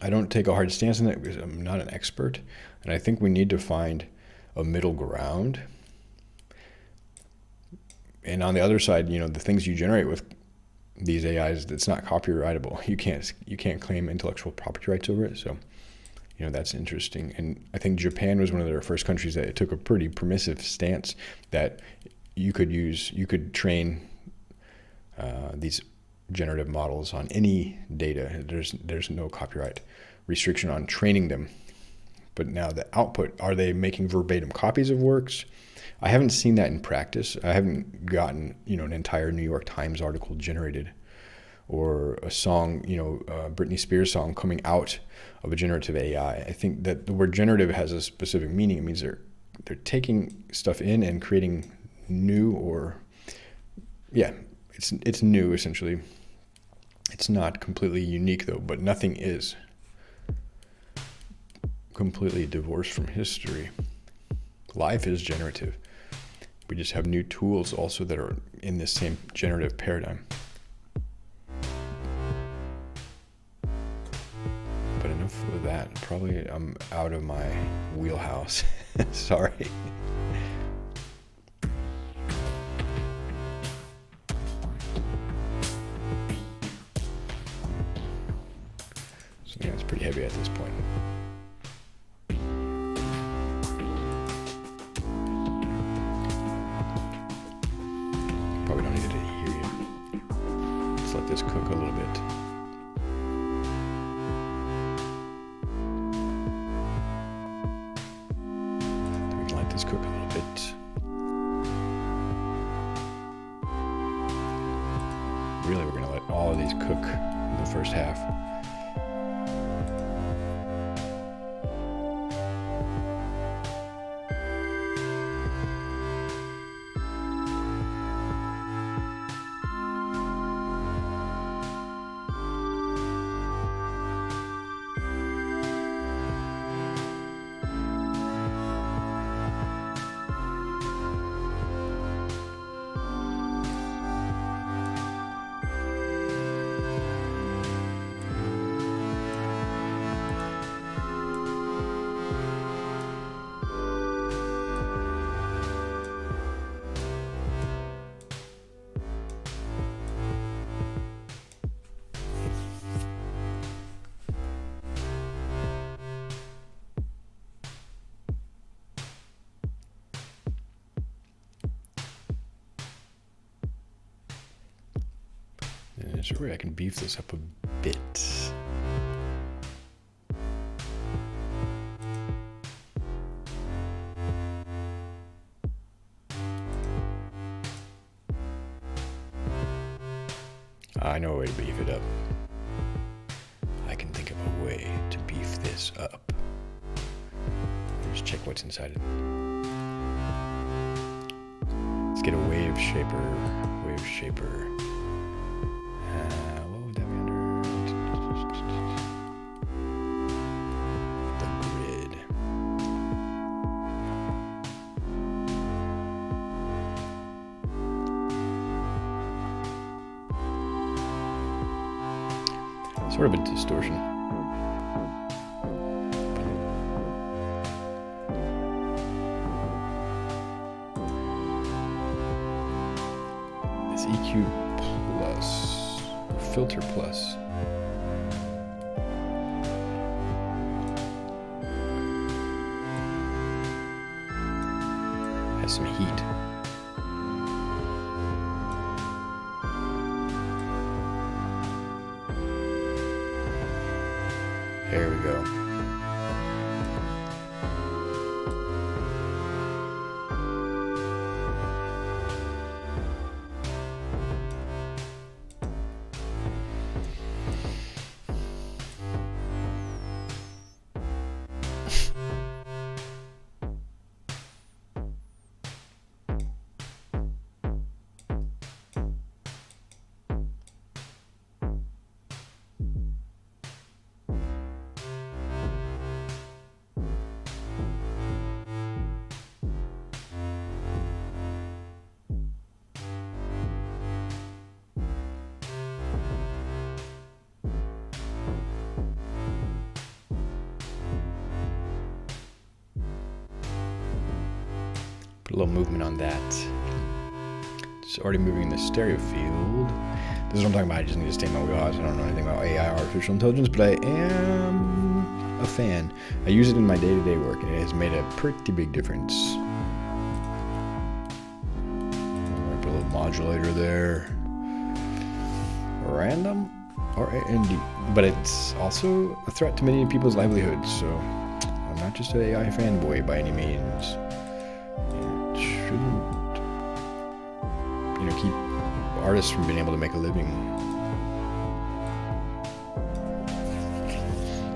I don't take a hard stance on that because I'm not an expert, and I think we need to find a middle ground. And on the other side, the things you generate with these AIs, that's not copyrightable. You can't claim intellectual property rights over it. So, that's interesting. And I think Japan was one of the first countries that took a pretty permissive stance that you could train these generative models on any data. There's no copyright restriction on training them. But now the output, are they making verbatim copies of works? I haven't seen that in practice. I haven't gotten, an entire New York Times article generated, or a song, a Britney Spears song coming out of a generative AI. I think that the word generative has a specific meaning. It means they're taking stuff in and creating new, or it's new essentially. It's not completely unique though, but nothing is completely divorced from history. Life is generative. We just have new tools also that are in this same generative paradigm. But enough of that. Probably I'm out of my wheelhouse. Sorry. So yeah, it's pretty heavy at this point. Probably don't need to hear you. Let's let this cook a little bit. We can let this cook a little bit. Really, we're going to let all of these cook in the first half. Is there a way I can beef this up a bit? I know a way to beef it up. I can think of a way to beef this up. Just check what's inside it. Let's get a wave shaper. Wave shaper. What would that be under? The grid. Sort of a distortion. This EQ plus, filter plus. Has some heat. There we go. Put a little movement on that. It's already moving in the stereo field. This is what I'm talking about. I just need to stay in my wheelhouse. I don't know anything about AI, artificial intelligence, but I am a fan. I use it in my day-to-day work, and it has made a pretty big difference. Put a little modulator there. Random or indie, but it's also a threat to many people's livelihoods. So I'm not just an AI fanboy by any means. It shouldn't, keep artists from being able to make a living.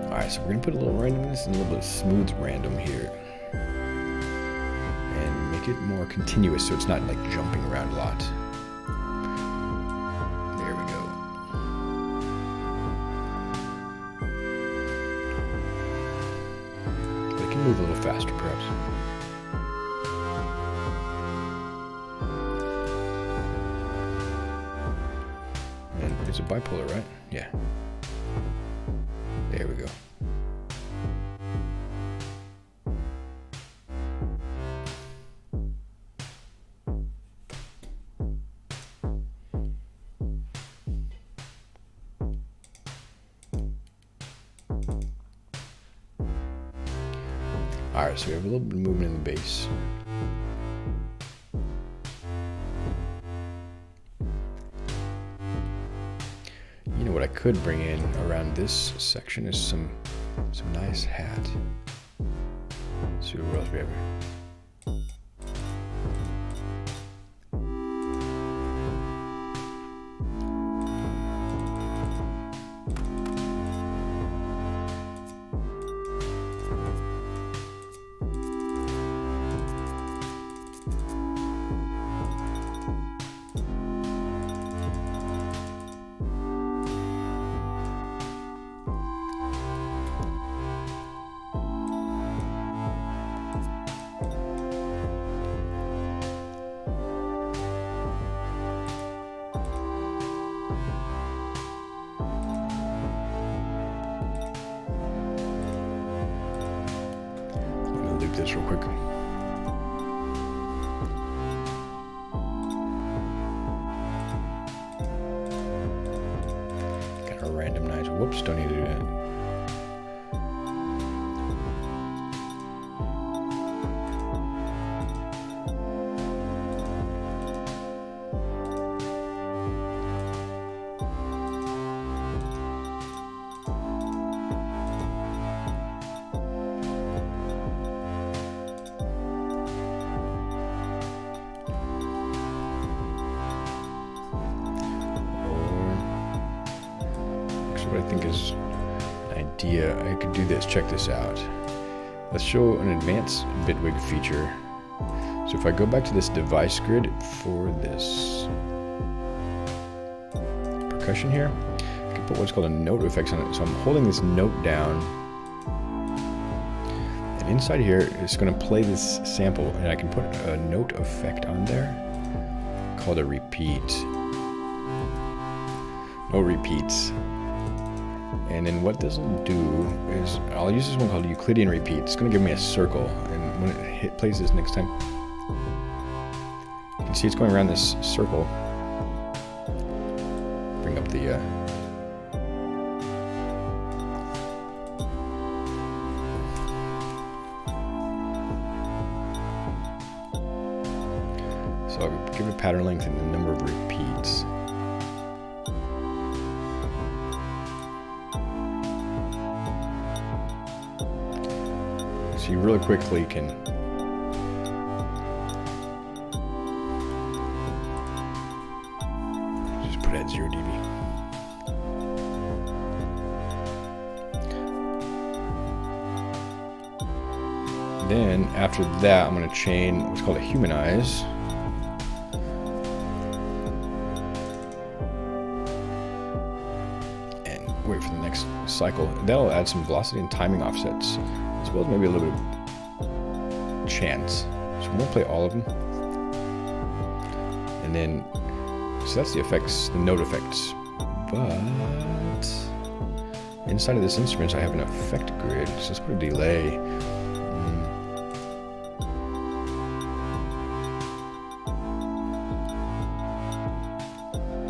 Alright, so we're going to put a little randomness and a little bit of smooth random here. And make it more continuous so it's not like jumping around a lot. There we go. But it can move a little faster perhaps. It's a bipolar, right? Yeah. There we go. Alright, so we have a little bit of movement in the bass. What I could bring in around this section is some nice hat. Let's see what else we have here. This real quick. Kind of randomize. Whoops, don't need to do that. So what I think is an idea, I could do this. Check this out. Let's show an advanced Bitwig feature. So if I go back to this device grid for this percussion here, I can put what's called a note effects on it. So I'm holding this note down, and inside here it's going to play this sample, and I can put a note effect on there called a repeat. No repeats. And then what this will do is I'll use this one called Euclidean repeat. It's going to give me a circle, and when it plays this next time, you can see it's going around this circle. Bring up the so I'll give it pattern length and the number of repeats. So you really quickly can just put it at 0 dB. Then after that, I'm going to chain what's called a humanize. And wait for the next cycle. That'll add some velocity and timing offsets, as well as maybe a little bit of chance. So I'm going to play all of them. And then, so that's the effects, the note effects. But inside of this instrument, I have an effect grid. So let's put a delay.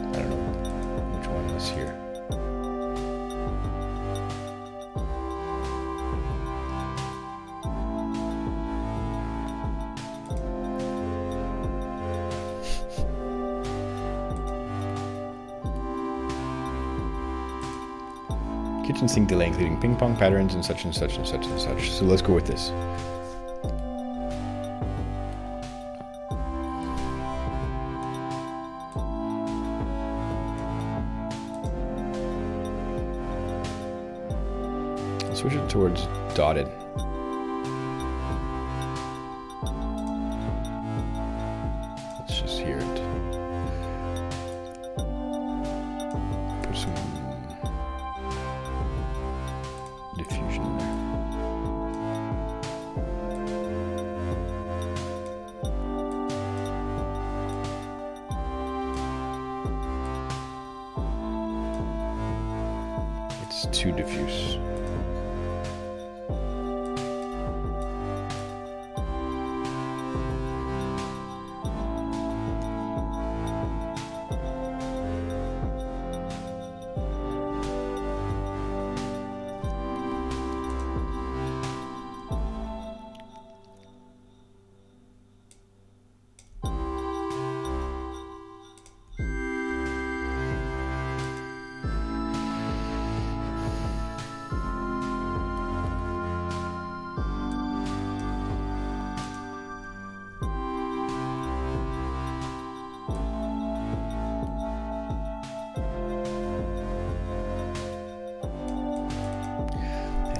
I don't know which one is here. Kitchen sink delay, including ping pong patterns and such and such and such and such. So let's go with this. Switch it towards dotted. Let's just hear it. Put some diffusion in there. It's too diffuse.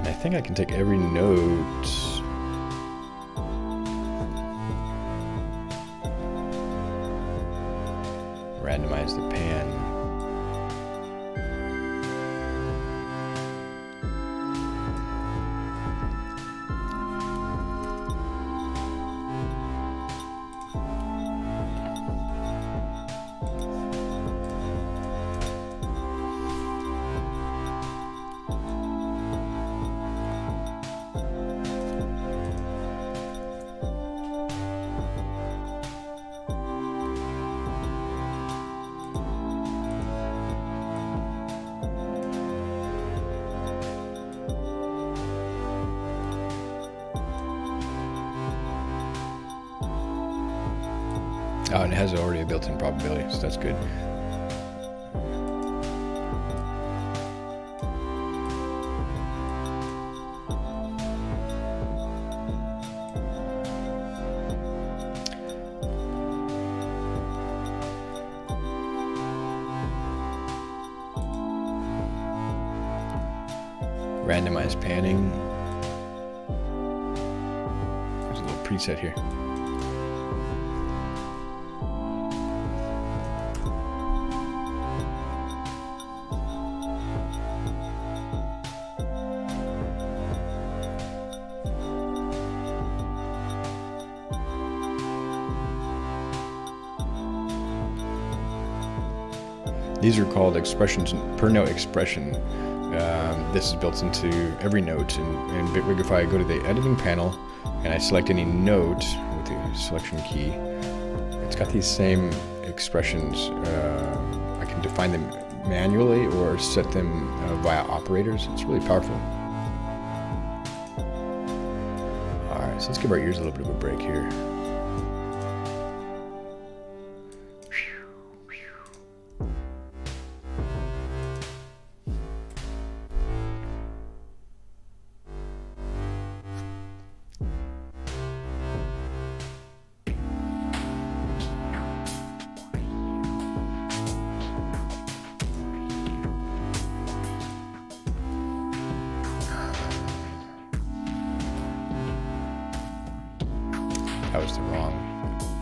I think I can take every note, randomize the pan. Oh, and it has already a built-in probability, so that's good. randomized panning. There's a little preset here. These are called expressions, per note expression. This is built into every note in Bitwig. If I go to the editing panel and I select any note with the selection key, it's got these same expressions. I can define them manually or set them via operators. It's really powerful. Alright, so let's give our ears a little bit of a break here.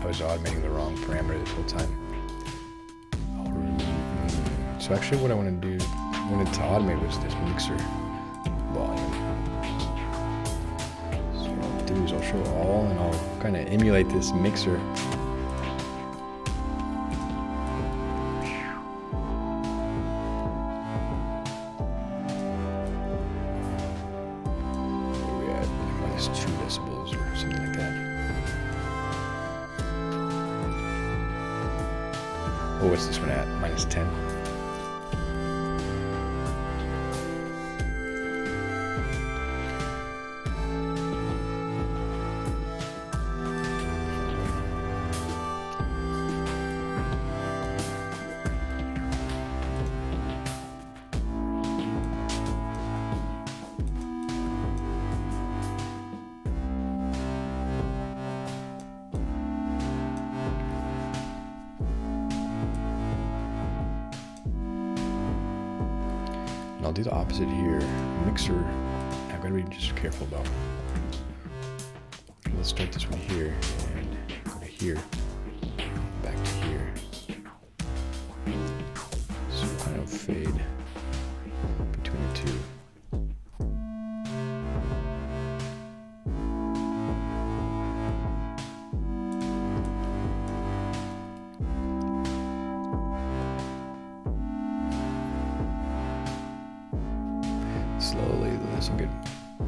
I was automating the wrong parameter this whole time. So actually what I wanted to automate was this mixer volume. So what I'll do is I'll show all and I'll kind of emulate this mixer. Where are we at? Minus 2 decibels or something like that. Oh, what's this one at? Minus 10. And I'll do the opposite here. Mixer, I've got to be just careful about. Let's start this one here and go to here, back to here. So kind of fade between the two. Slowly, this will get a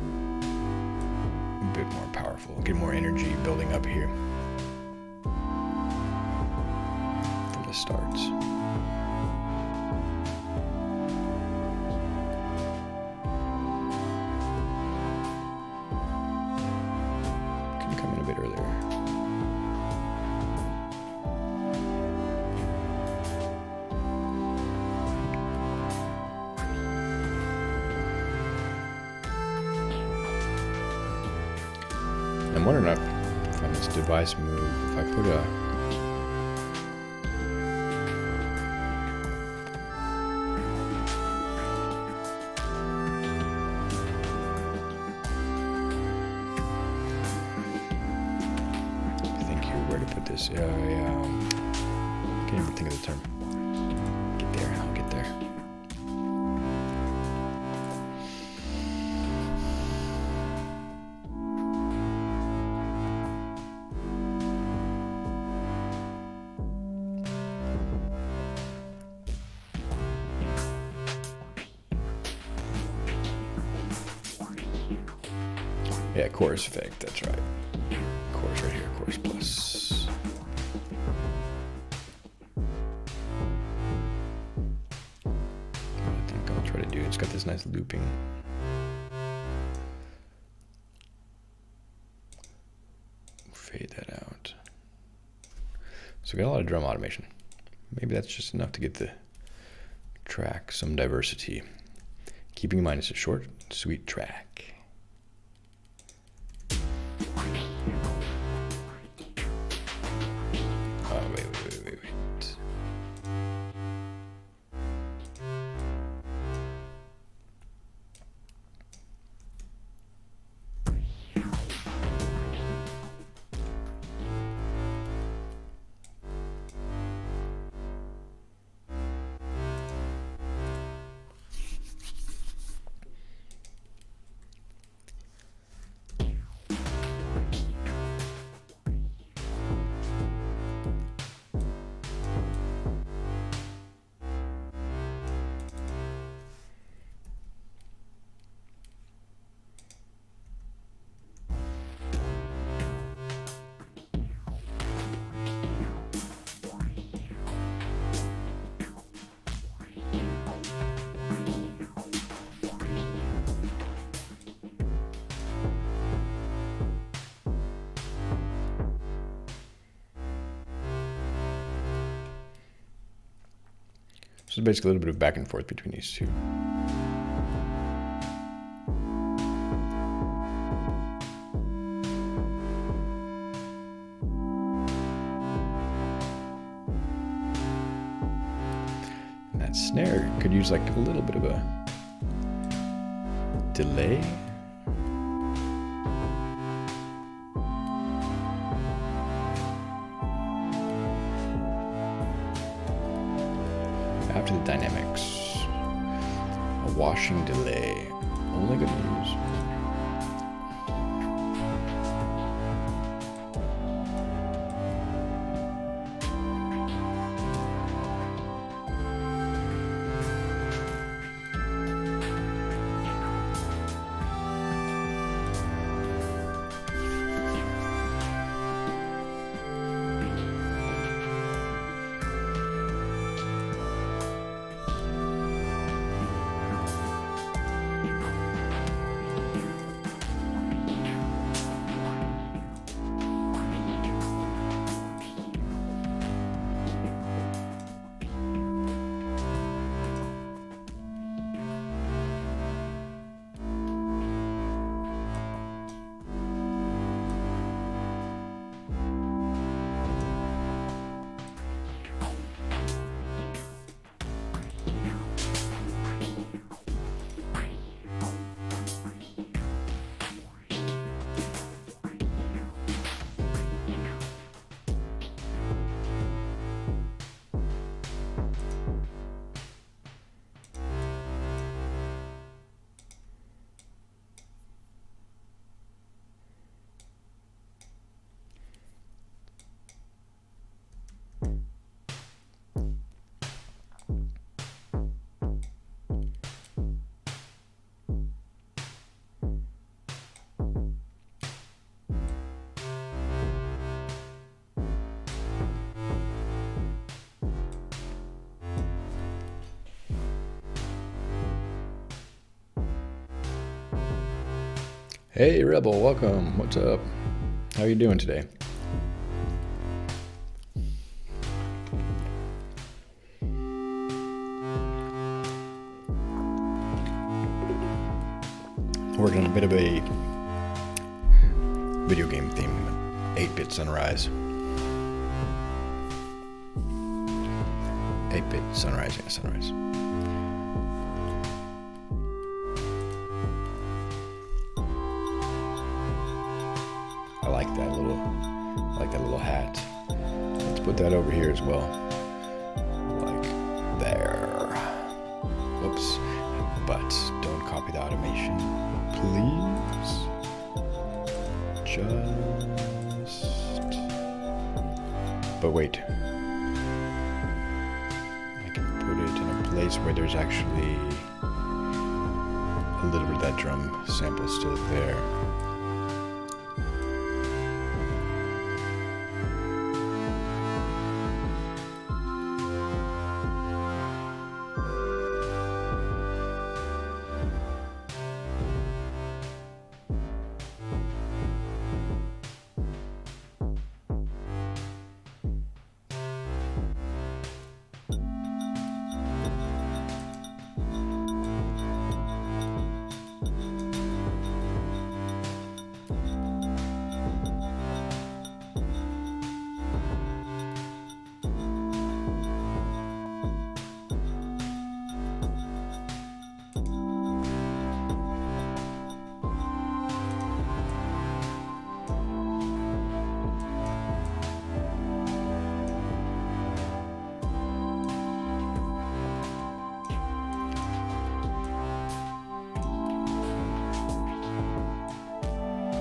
bit more powerful, get more energy building up here from the starts. Can you come in a bit earlier? I'm wondering if on this device move, if I put a think here where to put this. Can't even think of the term. Get there, I'll get there. Yeah, chorus effect, that's right. Chorus right here, chorus plus. I think I'll try to do, it's got this nice looping. Fade that out. So we got a lot of drum automation. Maybe that's just enough to get the track some diversity. Keeping in mind it's a short, sweet track. Wait. So basically a little bit of back and forth between these two. And that snare could use like a little bit of a delay. After the dynamics, a washing delay, only good news. Hey Rebel, welcome. What's up? How are you doing today? Working on a bit of a video game theme, 8-bit sunrise. 8-bit sunrise, yeah, sunrise. I like that little hat. Let's put that over here as well. Like there. Whoops. But don't copy the automation, please. Just. But wait. I can put it in a place where there's actually a little bit of that drum sample still there.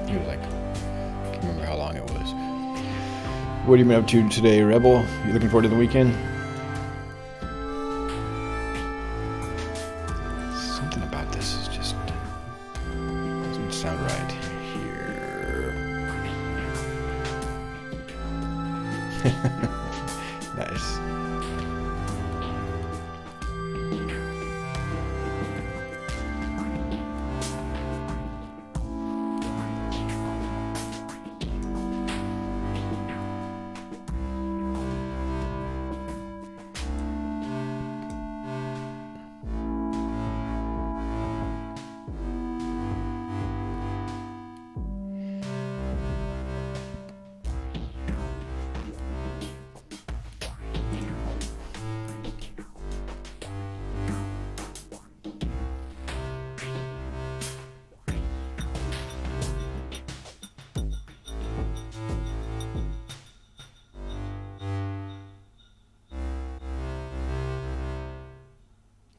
He was like, I can't remember how long it was. What have you been up to today, Rebel? You looking forward to the weekend? Something about this is just doesn't sound right here. Nice.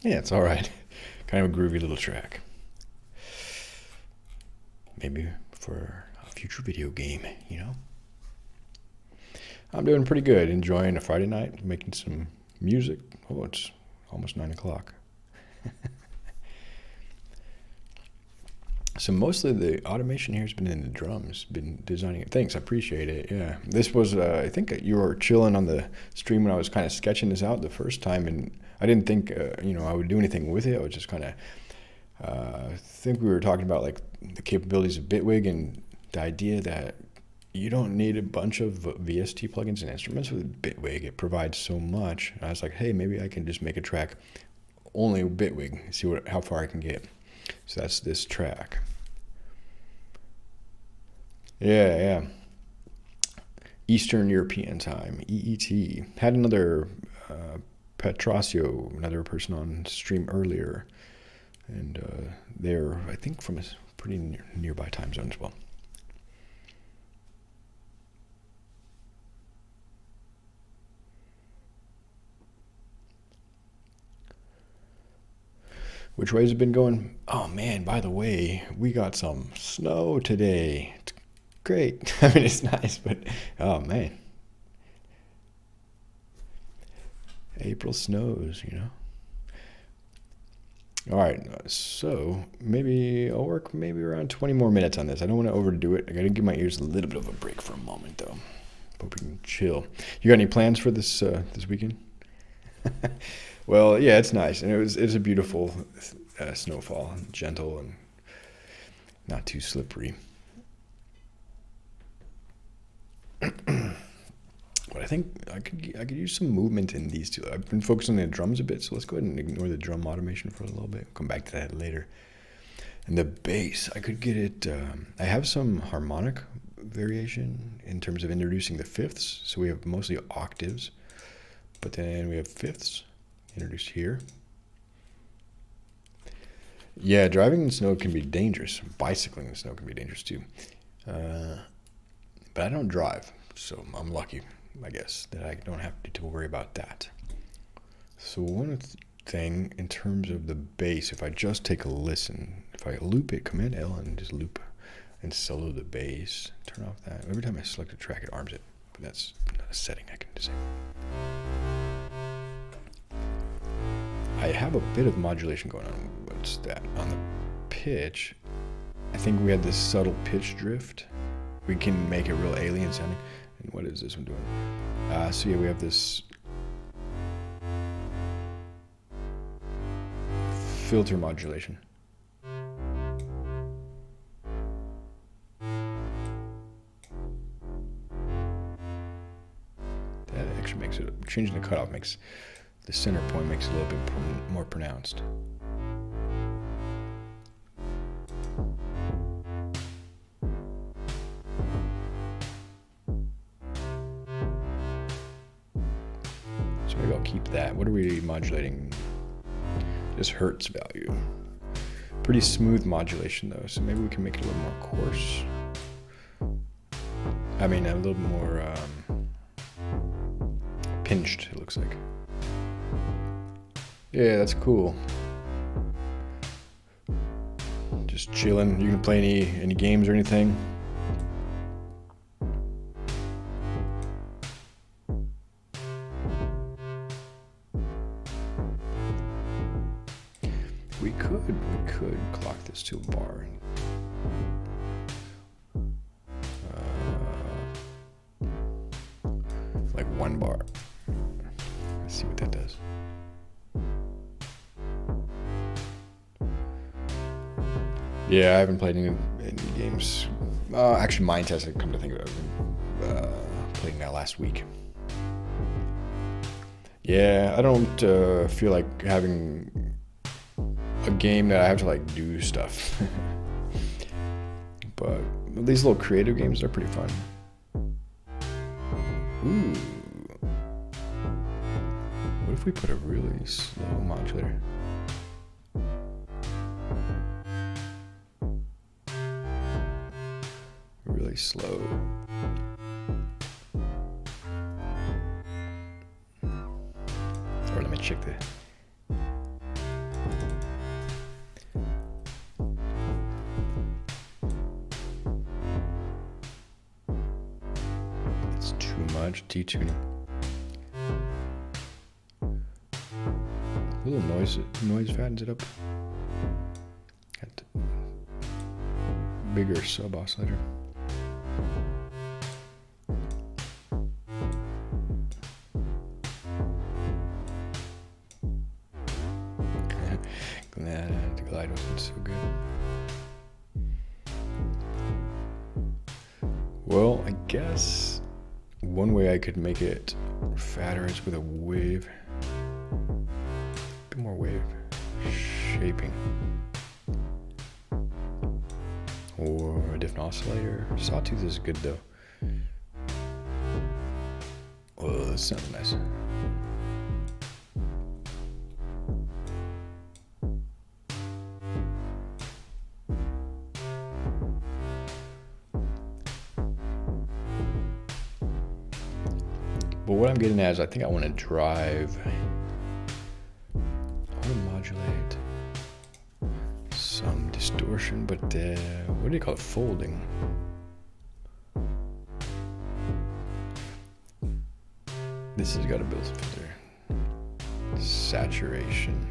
Yeah, it's all right. Kind of a groovy little track. Maybe for a future video game, you know? I'm doing pretty good. Enjoying a Friday night, making some music. Oh, it's almost 9 o'clock. So mostly the automation here has been in the drums, been designing it. Thanks, I appreciate it. Yeah, this was I think you were chilling on the stream when I was kind of sketching this out the first time, and I didn't think I would do anything with it. I was just kind of I think we were talking about like the capabilities of Bitwig and the idea that you don't need a bunch of VST plugins and instruments with Bitwig. It provides so much. And I was like, hey, maybe I can just make a track only with Bitwig, see how far I can get. So that's this track. Yeah. Eastern European time, EET. Had another Petrosio, another person on stream earlier. And they're, I think, from a pretty nearby time zone as well. Which way has it been going? Oh man, by the way, we got some snow today. It's great. I mean, it's nice, but oh man. April snows, you know. All right, so maybe I'll work maybe around 20 more minutes on this. I don't want to overdo it. I got to give my ears a little bit of a break for a moment, though. Hope we can chill. You got any plans for this this weekend? Well, yeah, it's nice, and it's a beautiful snowfall, gentle and not too slippery. But I think I could use some movement in these two. I've been focusing on the drums a bit, so let's go ahead and ignore the drum automation for a little bit. Come back to that later. And the bass, I could get it. I have some harmonic variation in terms of introducing the fifths. So we have mostly octaves, but then we have fifths introduced here. Yeah, driving in snow can be dangerous. Bicycling in snow can be dangerous too. But I don't drive, so I'm lucky, I guess, that I don't have to worry about that. So one thing in terms of the bass, if I just take a listen, if I loop it, Command L and just loop and solo the bass, turn off that. Every time I select a track, it arms it, but that's not a setting I can disable. I have a bit of modulation going on. What's that? On the pitch, I think we had this subtle pitch drift. We can make it real alien sounding. And what is this one doing? So yeah, we have this filter modulation. That actually makes it, changing the cutoff makes the center point makes it a little bit more pronounced. So maybe I'll keep that. What are we modulating? Just hertz value. Pretty smooth modulation though, so maybe we can make it a little more coarse. I mean, a little more pinched, it looks like. Yeah, that's cool. Just chilling. You gonna play any games or anything? We could clock this to a bar. Like 1 bar. Let's see what that does. Yeah, I haven't played any games. Actually, Mind Test, I come to think of it, I've been playing that last week. Yeah, I don't feel like having a game that I have to like do stuff. But these little creative games are pretty fun. Ooh. What if we put a really slow modulator? Really slow. Or let me check the It's too much detuning. A little noise fattens it up. Got the bigger sub oscillator. Glad the glide wasn't so good. Well, I guess one way I could make it fatter is with a wave. A bit more wave shaping. Or a different oscillator. Sawtooth is good though. Oh, that sounds nice. But what I'm getting at is I think I want to drive. I want to modulate some distortion, but what do you call it? Folding. This has got a built-in filter. Saturation.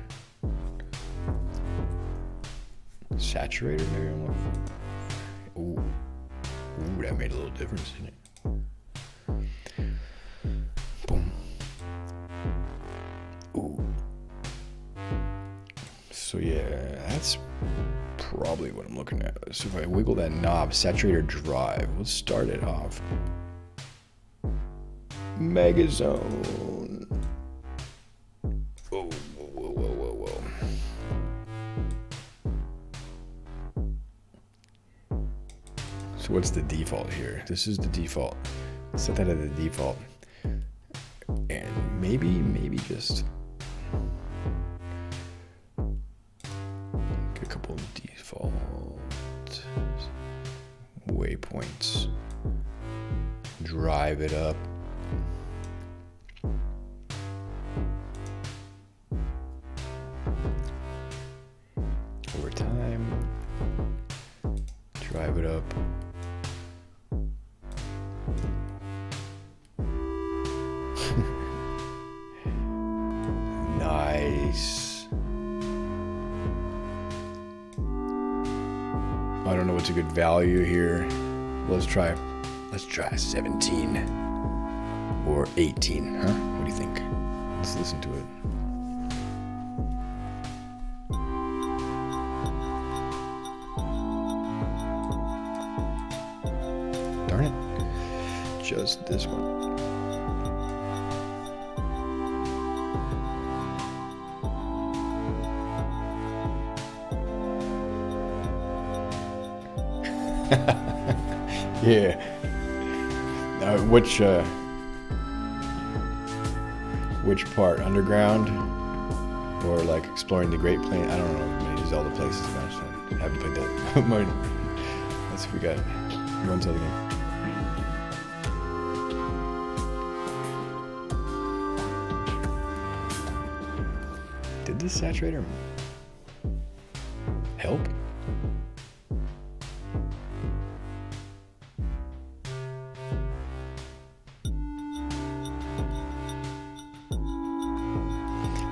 Saturator, maybe. Ooh, that made a little difference, didn't it? Boom. Ooh. So yeah, that's probably what I'm looking at. So if I wiggle that knob, saturator drive, let's start it off. Megazone. Whoa, whoa, whoa, whoa, whoa. So what's the default here? This is the default. Set that at the default. And maybe just get a couple of default waypoints. Drive it up. Over time. Drive it up. Nice. I don't know what's a good value here. Let's try 17 or 18, huh? What do you think? Let's listen to it. Darn it. Just this one. Yeah. Which part? Underground? Or like exploring the Great Plain? I don't know. Maybe all the places. I haven't played that. Let's see if we got runs of the game. Did this saturator help?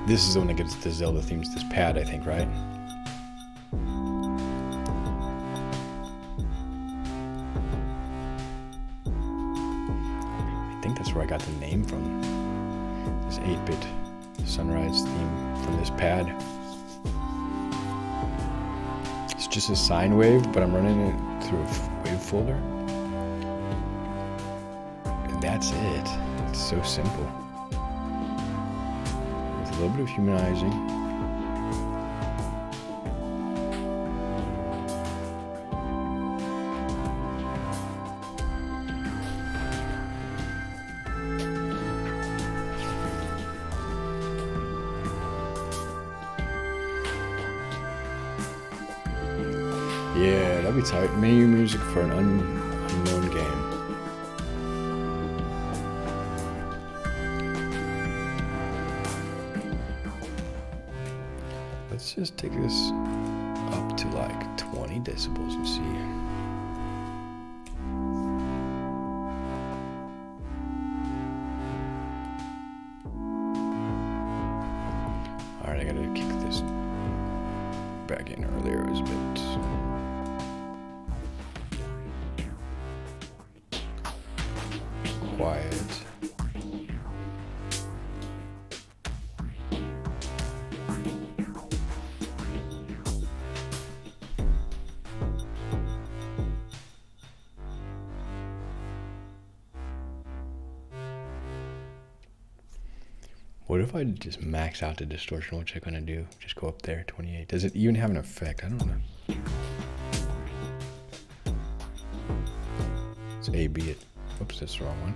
This is the one that gets the Zelda themes, this pad, I think, right? I think that's where I got the name from. This 8-bit sunrise theme from this pad. It's just a sine wave, but I'm running it through a wave folder. And that's it. It's so simple. A little bit of humanizing. Yeah, that'd be tight. Menu music for an unknown game. Let's just take this up to like 20 decibels and see. quiet. What if I just max out the distortion? What's it gonna do? Just go up there, 28. Does it even have an effect? I don't know. It's A-B it. Oops, that's the wrong one.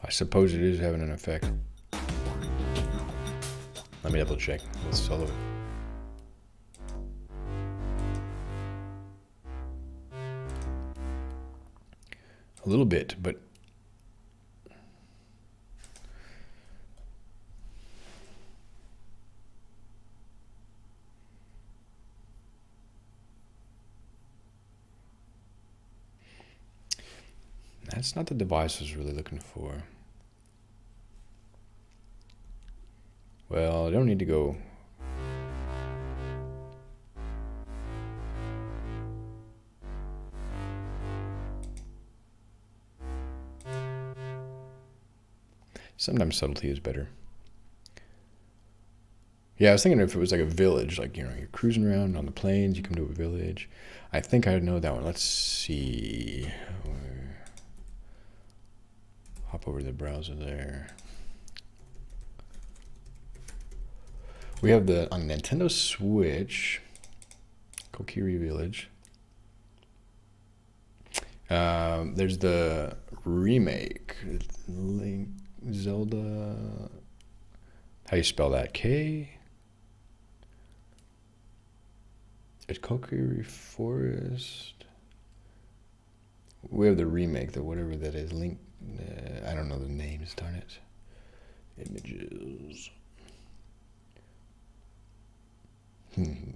I suppose it is having an effect. Let me double check. Let's solo it. A little bit, but that's not the device I was really looking for. Well, I don't need to go. Sometimes subtlety is better. Yeah, I was thinking if it was like a village, like, you know, you're cruising around on the plains, you come to a village. I think I know that one. Let's see. Hop over to the browser there. We have the, on Nintendo Switch, Kokiri Village. There's the remake, Link, Zelda, how you spell that? K? It's Kokiri Forest. We have the remake, the whatever that is, Link, I don't know the names, darn it. Images.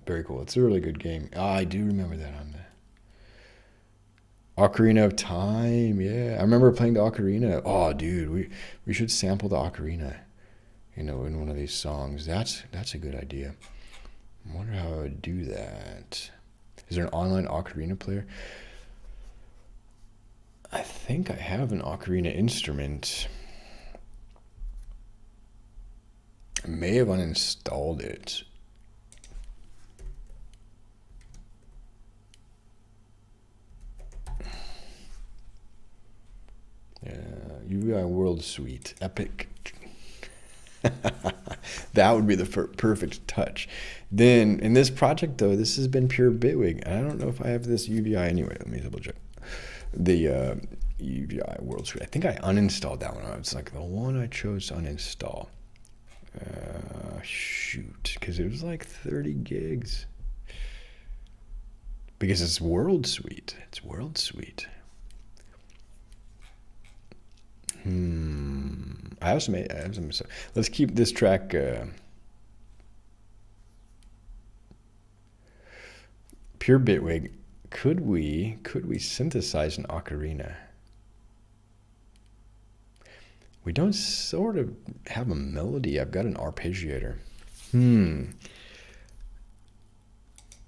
Very cool. It's a really good game. I do remember that on the Ocarina of Time. Yeah, I remember playing the Ocarina. Oh, dude, we should sample the Ocarina, you know, in one of these songs. That's a good idea. I wonder how I would do that. Is there an online Ocarina player? I think I have an Ocarina instrument. I may have uninstalled it. UVI World Suite, epic. That would be the perfect touch. Then in this project though, this has been pure Bitwig. I don't know if I have this UVI anyway. Let me double check. The UVI World Suite. I think I uninstalled that one. It's like the one I chose to uninstall. Shoot, because it was like 30 gigs. Because it's World Suite. It's World Suite. I have some. Let's keep this track. Pure Bitwig. Could we synthesize an ocarina? We don't sort of have a melody. I've got an arpeggiator.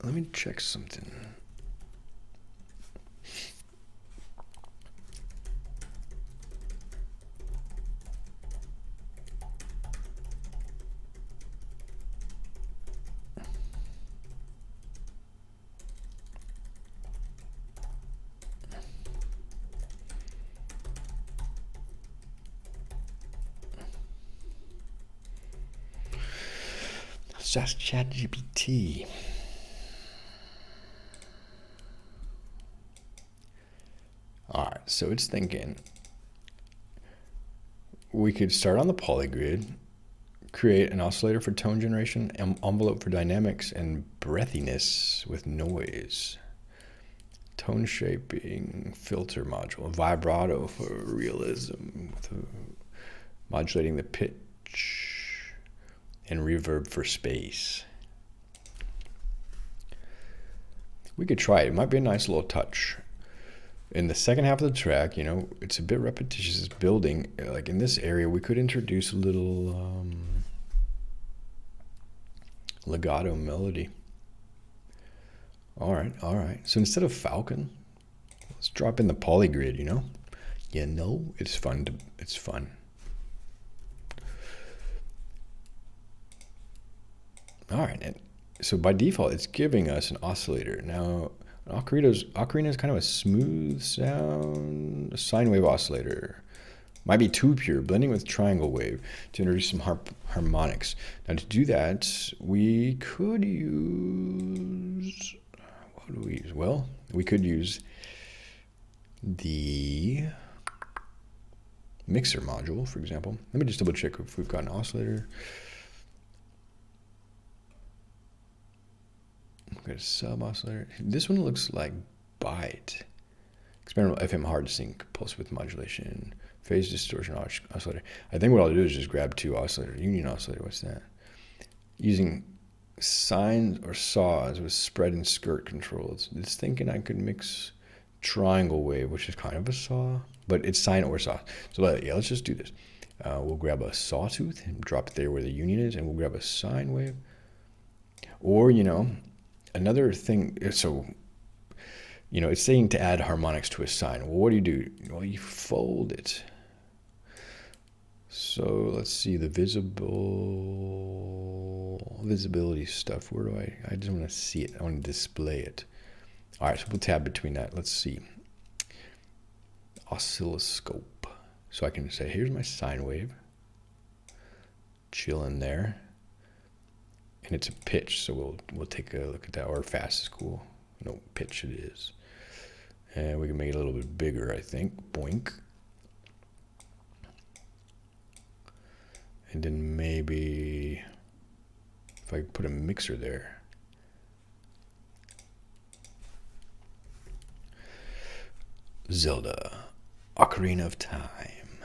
Let me check something. Just ChatGPT. All right, so it's thinking we could start on the polygrid, create an oscillator for tone generation, envelope for dynamics, and breathiness with noise. Tone shaping, filter module, vibrato for realism, modulating the pitch, and reverb for space. We could try it. It might be a nice little touch. In the second half of the track, you know, it's a bit repetitious. It's building. Like in this area, we could introduce a little legato melody. All right. So instead of Falcon, Let's drop in the polygrid, you know? It's fun. It's fun. All right, and so by default, it's giving us an oscillator. Now, an ocarina is kind of a smooth sound, a sine wave oscillator. Might be too pure, blending with triangle wave to introduce some harmonics. Now to do that, we could use, what do we use? Well, we could use the mixer module, for example. Let me just double check if we've got an oscillator. We've got a sub oscillator. This one looks like byte. Experimental FM hard sync, pulse width modulation, phase distortion oscillator. I think what I'll do is just grab two oscillators. Union oscillator, what's that? Using sines or saws with spread and skirt controls. It's thinking I could mix triangle wave, which is kind of a saw, but it's sine or saw. So yeah, let's just do this. We'll grab a sawtooth and drop it there where the union is, and we'll grab a sine wave. Or, you know, another thing, so you know, it's saying to add harmonics to a sine. Well, what do? Well, you fold it. So let's see the visibility stuff. Where do I just want to see it. I want to display it. All right, so we'll tab between that. Let's see. Oscilloscope. So I can say, here's my sine wave. Chill in there. And it's a pitch, so we'll take a look at that. Or fast is cool. No, pitch it is. And we can make it a little bit bigger, I think. Boink. And then maybe if I put a mixer there. Zelda, Ocarina of Time.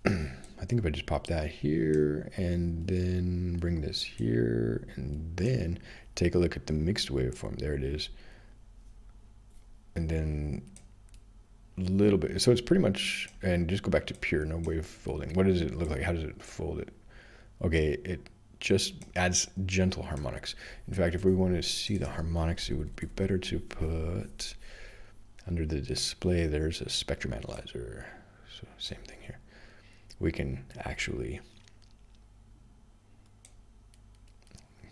I think if I just pop that here and then bring this here and then take a look at the mixed waveform. There it is. And then a little bit. So it's pretty much, and just go back to pure, no wave folding. What does it look like? How does it fold it? Okay, it just adds gentle harmonics. In fact, if we wanted to see the harmonics, it would be better to put under the display, there's a spectrum analyzer. So same thing here. We can actually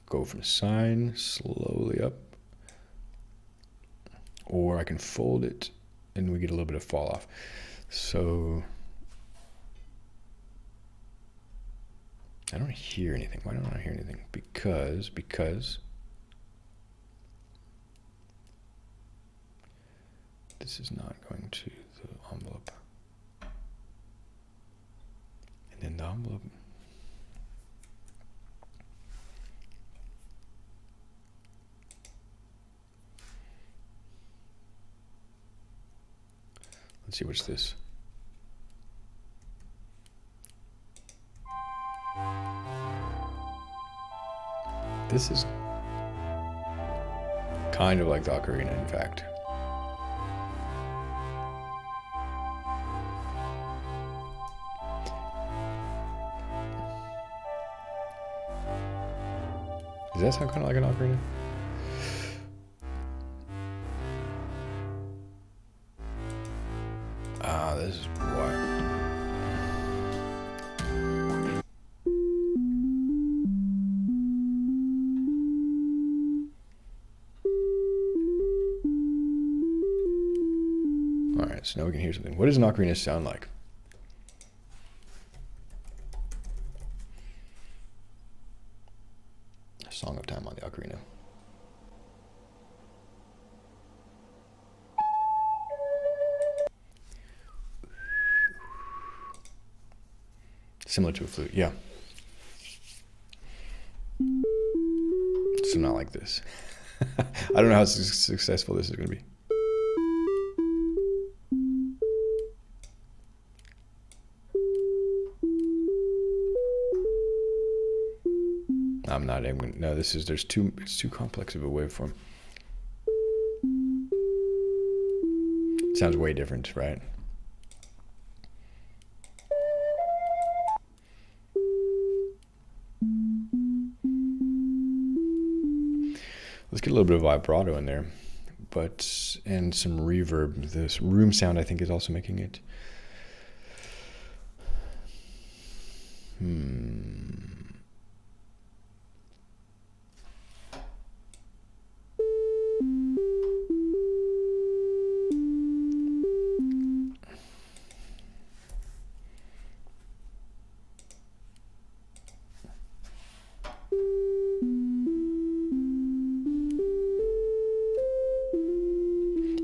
go from sine slowly up, or I can fold it and we get a little bit of fall off. So I don't hear anything. Why don't I hear anything? Because this is not going to the envelope. And then the envelope. Let's see, what's this? This is kind of like the ocarina, in fact. Does that sound kind of like an ocarina? Ah, this is why. All right, so now we can hear something. What does an ocarina sound like? Song of Time on the ocarina. Similar to a flute, yeah. So not like this. I don't know how successful this is going to be. I'm not even, no, it's too complex of a waveform. It sounds way different, right? Let's get a little bit of vibrato in there. but and some reverb. This room sound I think is also making it.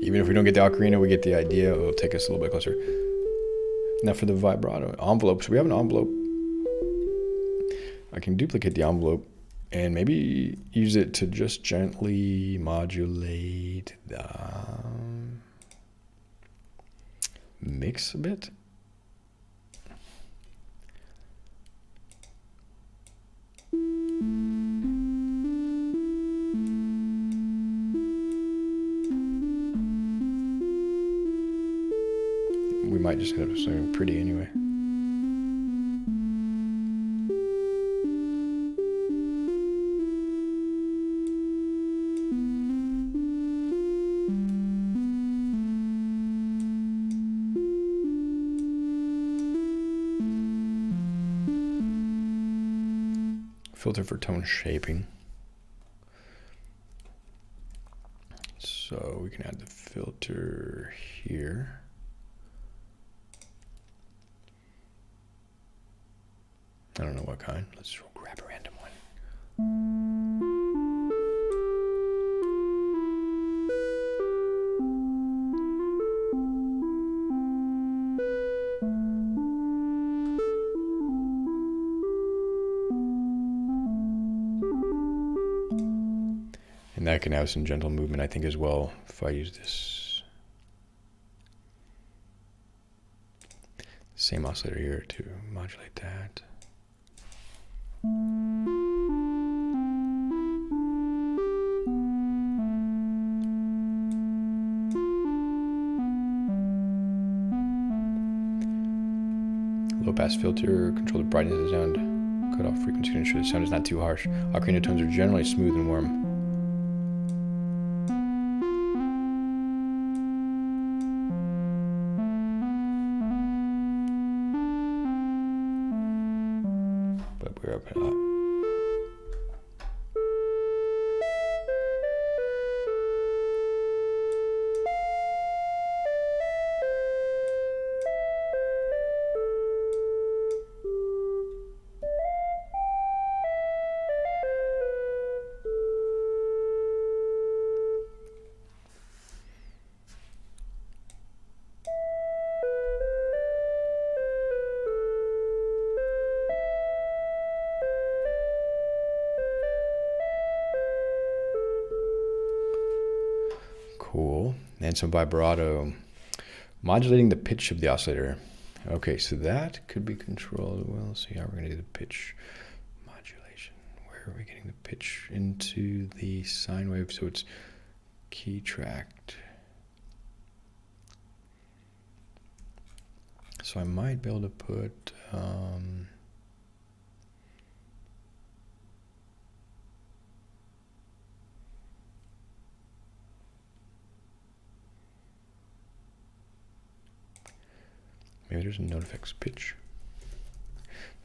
Even if we don't get the ocarina, we get the idea. It'll take us a little bit closer. Now for the vibrato envelope. So we have an envelope. I can duplicate the envelope and maybe use it to just gently modulate the mix a bit. We might just end up something pretty anyway. Filter for tone shaping. So we can add the filter here. I don't know what kind. Let's grab a random one. And that can have some gentle movement, I think, as well, if I use this same oscillator here to modulate that. Low pass filter, control the brightness of the sound, cut off frequency to ensure the sound is not too harsh. Ocarina tones are generally smooth and warm. But we're up a lot. Cool. And some vibrato. Modulating the pitch of the oscillator. Okay, so that could be controlled. Well, let's see how we're going to do the pitch modulation. Where are we getting the pitch into the sine wave so it's key tracked? So I might be able to put maybe there's a note effects pitch.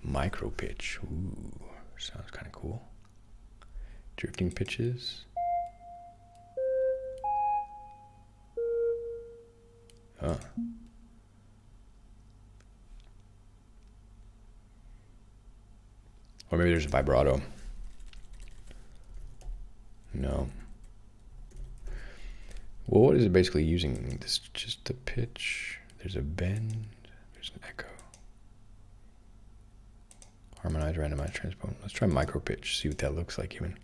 Micro pitch. Ooh, sounds kind of cool. Drifting pitches. Huh. Or maybe there's a vibrato. No. Well, what is it basically using? This just the pitch. There's a bend. There's an echo. Harmonize, randomize, transpose. Let's try micro pitch. See what that looks like even.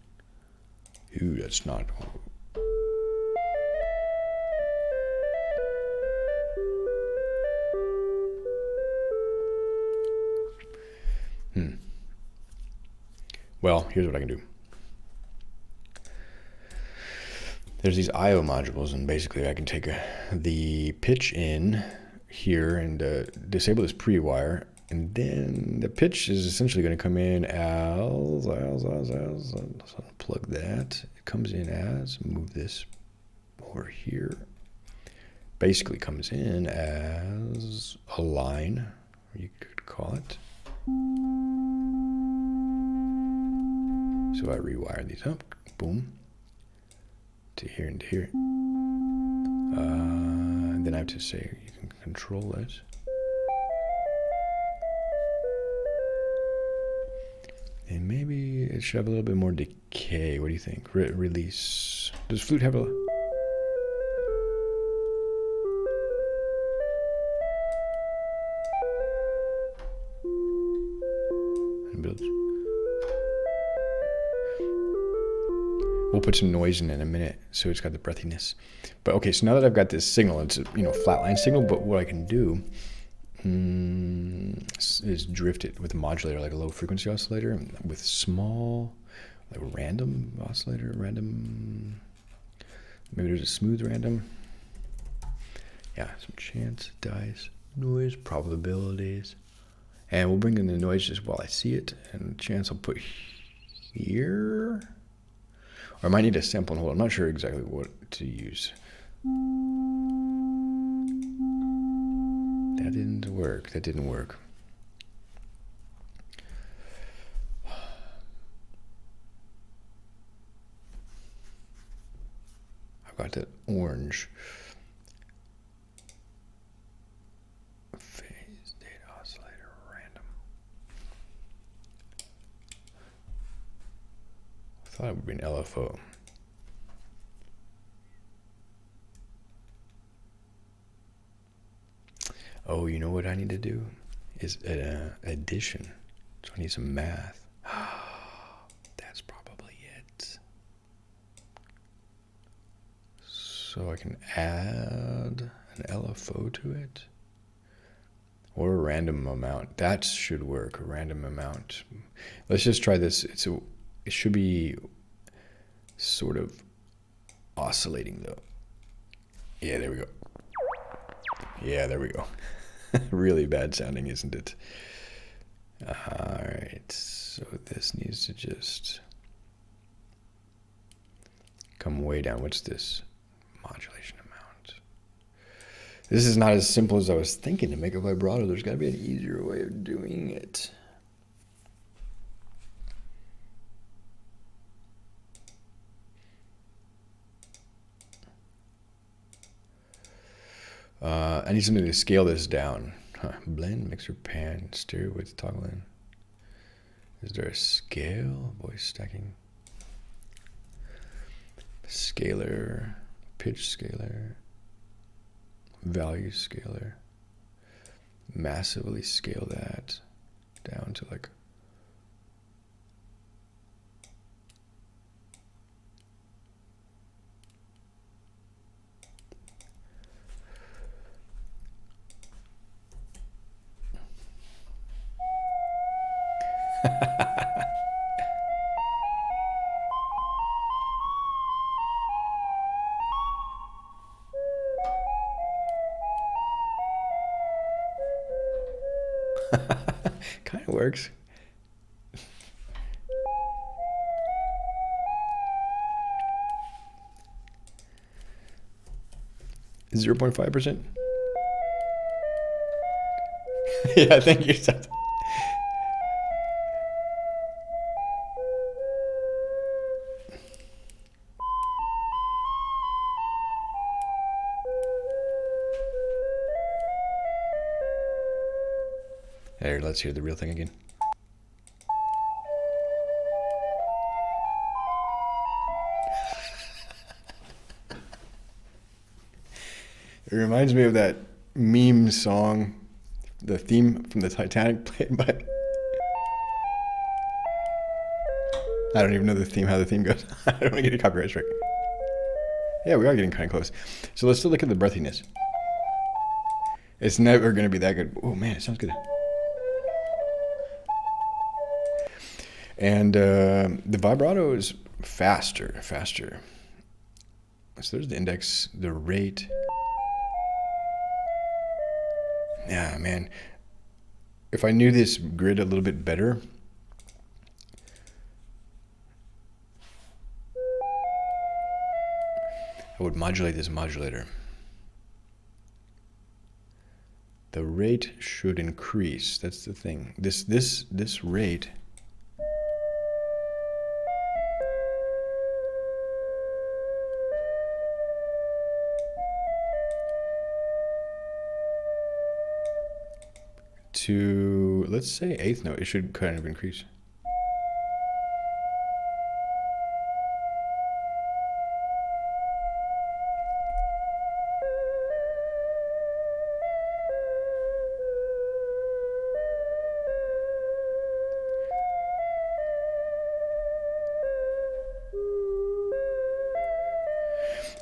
Ooh, that's not. Well, here's what I can do. There's these I/O modules, and basically I can take the pitch in here and disable this pre-wire, and then the pitch is essentially going to come in as unplug that. It comes in as, move this over here basically comes in as a line, or you could call it. So I rewire these up, boom, to here and to here. And then I have to say you can control it. And maybe it should have a little bit more decay. What do you think? Release. Does flute have a... And builds. We'll put some noise in a minute, so it's got the breathiness. But okay, so now that I've got this signal, it's a flatline signal. But what I can do is drift it with a modulator, like a low frequency oscillator, with small, like random oscillator, random. Maybe there's a smooth random. Yeah, some chance, dice, noise, probabilities, and we'll bring in the noise just while I see it, and chance I'll put here. Or I might need a sample and hold. I'm not sure exactly what to use. That didn't work. That didn't work. I've got that orange. Phase data oscillator random. I thought it would be an LFO. Oh, you know what I need to do? Is addition. So I need some math. That's probably it. So I can add an LFO to it. Or a random amount. That should work, a random amount. Let's just try this. It should be sort of oscillating though. Yeah, there we go. Yeah, there we go. Really bad sounding, isn't it? Alright, so this needs to just come way down. What's this? Modulation amount. This is not as simple as I was thinking to make a vibrato. There's got to be an easier way of doing it. I need something to scale this down. Blend, mixer, pan, stereo width, toggle in. Is there a scale? Voice stacking. Scalar, pitch scalar, value scalar. Massively scale that down to like... Kind of works. Is 0.5%? Yeah, thank you. There, let's hear the real thing again. It reminds me of that meme song, the theme from the Titanic played by... I don't even know the theme, how the theme goes. I don't want to get a copyright strike. Yeah, we are getting kind of close. So let's still look at the breathiness. It's never going to be that good. Oh man, it sounds good. And the vibrato is faster. So there's the index, the rate. Yeah, man. If I knew this grid a little bit better, I would modulate this modulator. The rate should increase. That's the thing. This rate to, let's say, eighth note, it should kind of increase.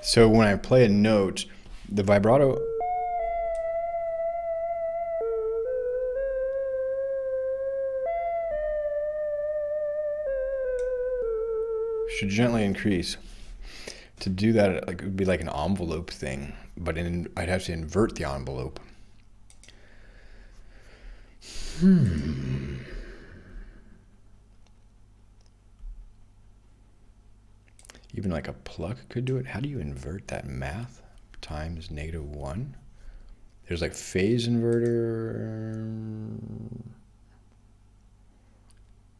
So when I play a note, the vibrato should gently increase. To do that, like, it would be like an envelope thing, but I'd have to invert the envelope. Even like a pluck could do it. How do you invert that? Math times -1. There's like phase inverter,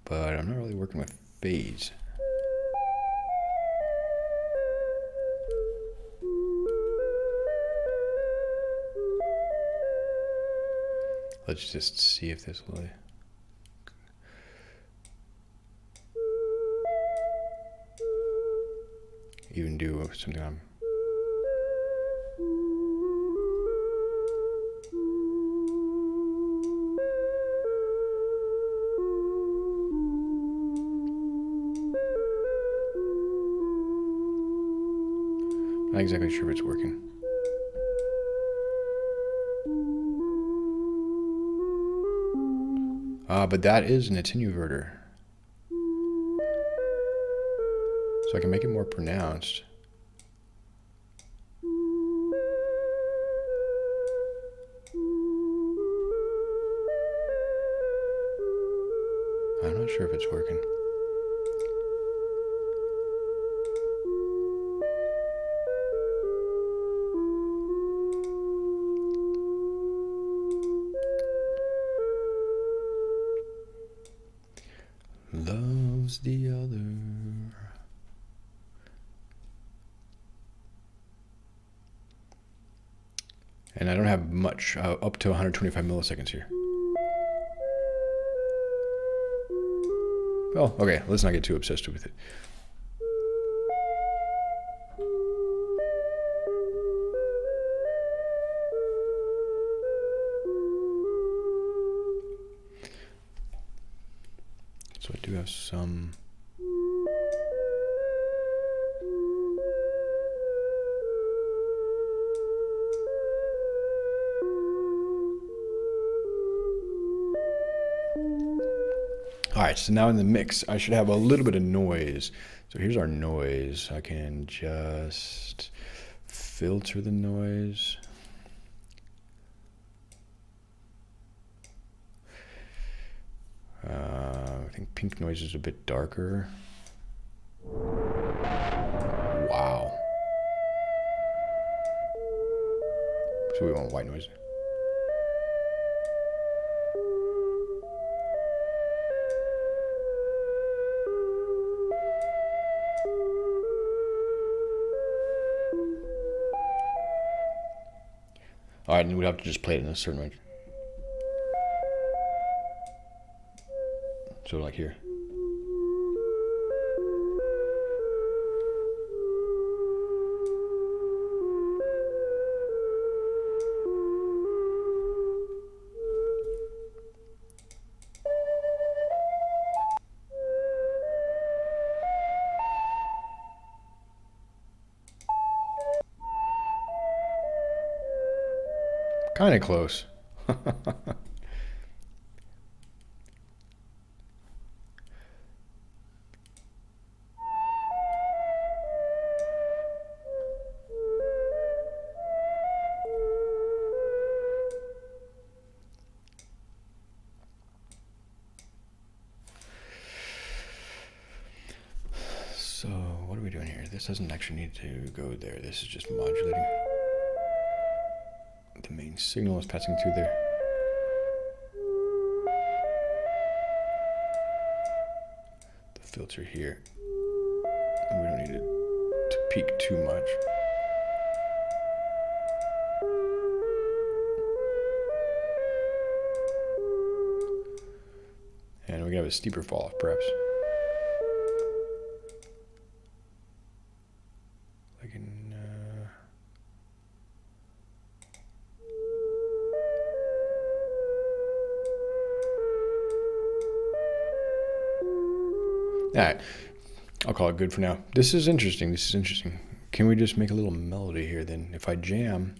but I'm not really working with phase. Let's just see if this will. Even do something on. Not exactly sure if it's working. But that is an attenuverter. So I can make it more pronounced. I'm not sure if it's working. Loves the other. And I don't have much, up to 125 milliseconds here. Oh, okay, let's not get too obsessed with it. So I do have some. All right, so now in the mix, I should have a little bit of noise. So here's our noise. I can just filter the noise. I think pink noise is a bit darker. Wow. So we want white noise. All right, and we'd have to just play it in a certain range. So like here. Kind of close. So what are we doing here? this doesn't actually need to go there. This is just modulating. The main signal is passing through there. The filter here. We don't need it to peak too much. And we can have a steeper fall off, perhaps. Like in. Alright, I'll call it good for now. This is interesting. This is interesting. Can we just make a little melody here then? If I jam.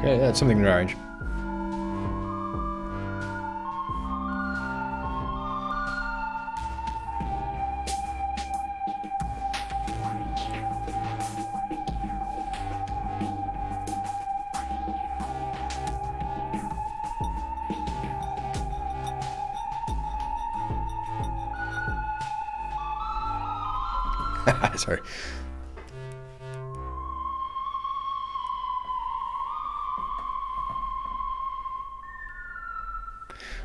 Okay, that's something to arrange. Sorry.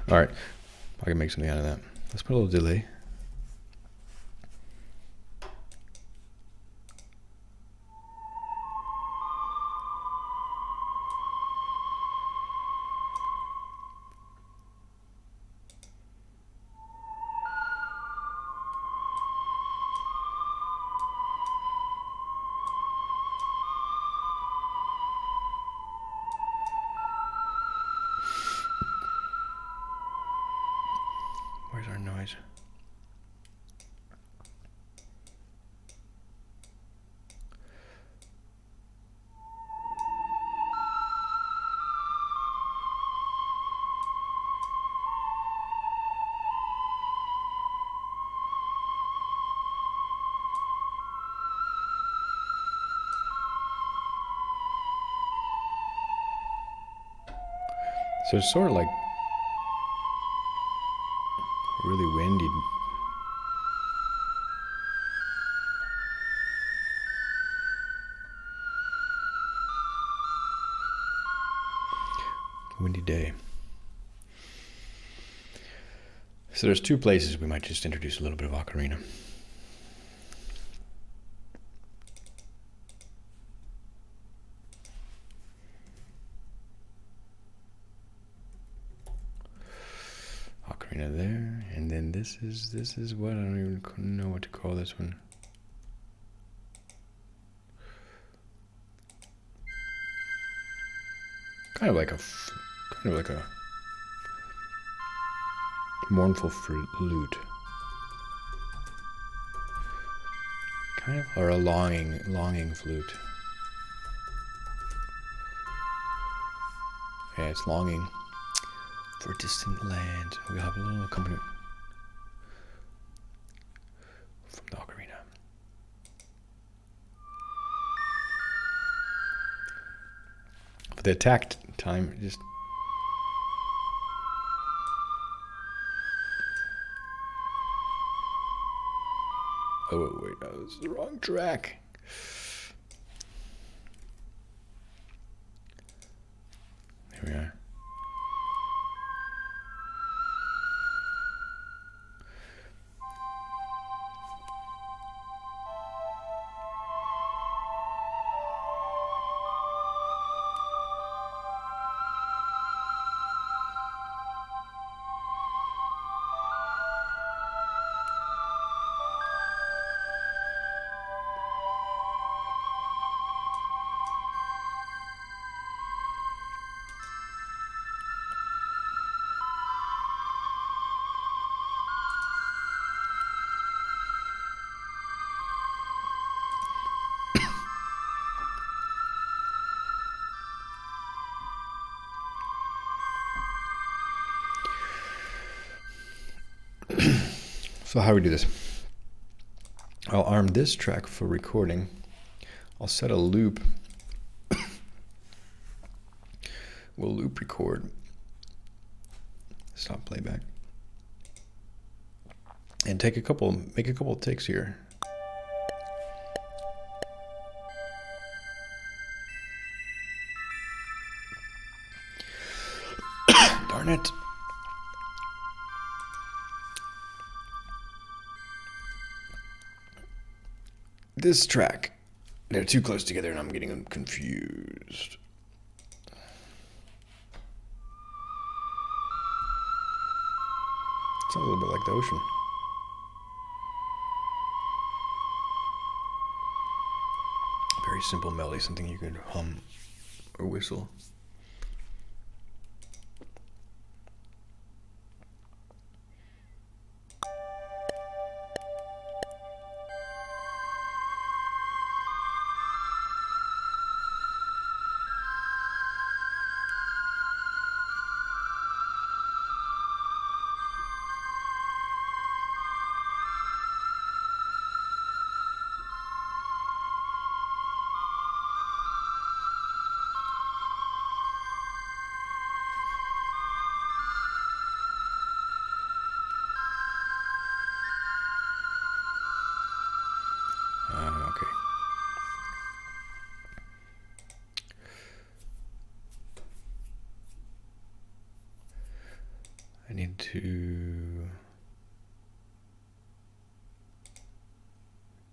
All right, I can make something out of that. Let's put a little delay. Where's our noise? So it's sort of like really windy. Windy day. So there's two places we might just introduce a little bit of ocarina. Ocarina there, and then this is what I don't even know what to call this one. Kind of like a mournful flute, kind of, or a longing flute. Yeah, it's longing for distant land. We'll have a little accompaniment from the ocarina. For the attack time, just oh wait, that was the wrong track. There we are. So how do we do this? I'll arm this track for recording. I'll set a loop. We'll loop record. Stop playback. And make a couple takes here. Darn it. This track, they're too close together and I'm getting them confused. Sounds a little bit like the ocean. Very simple melody, something you could hum or whistle. Okay. I need to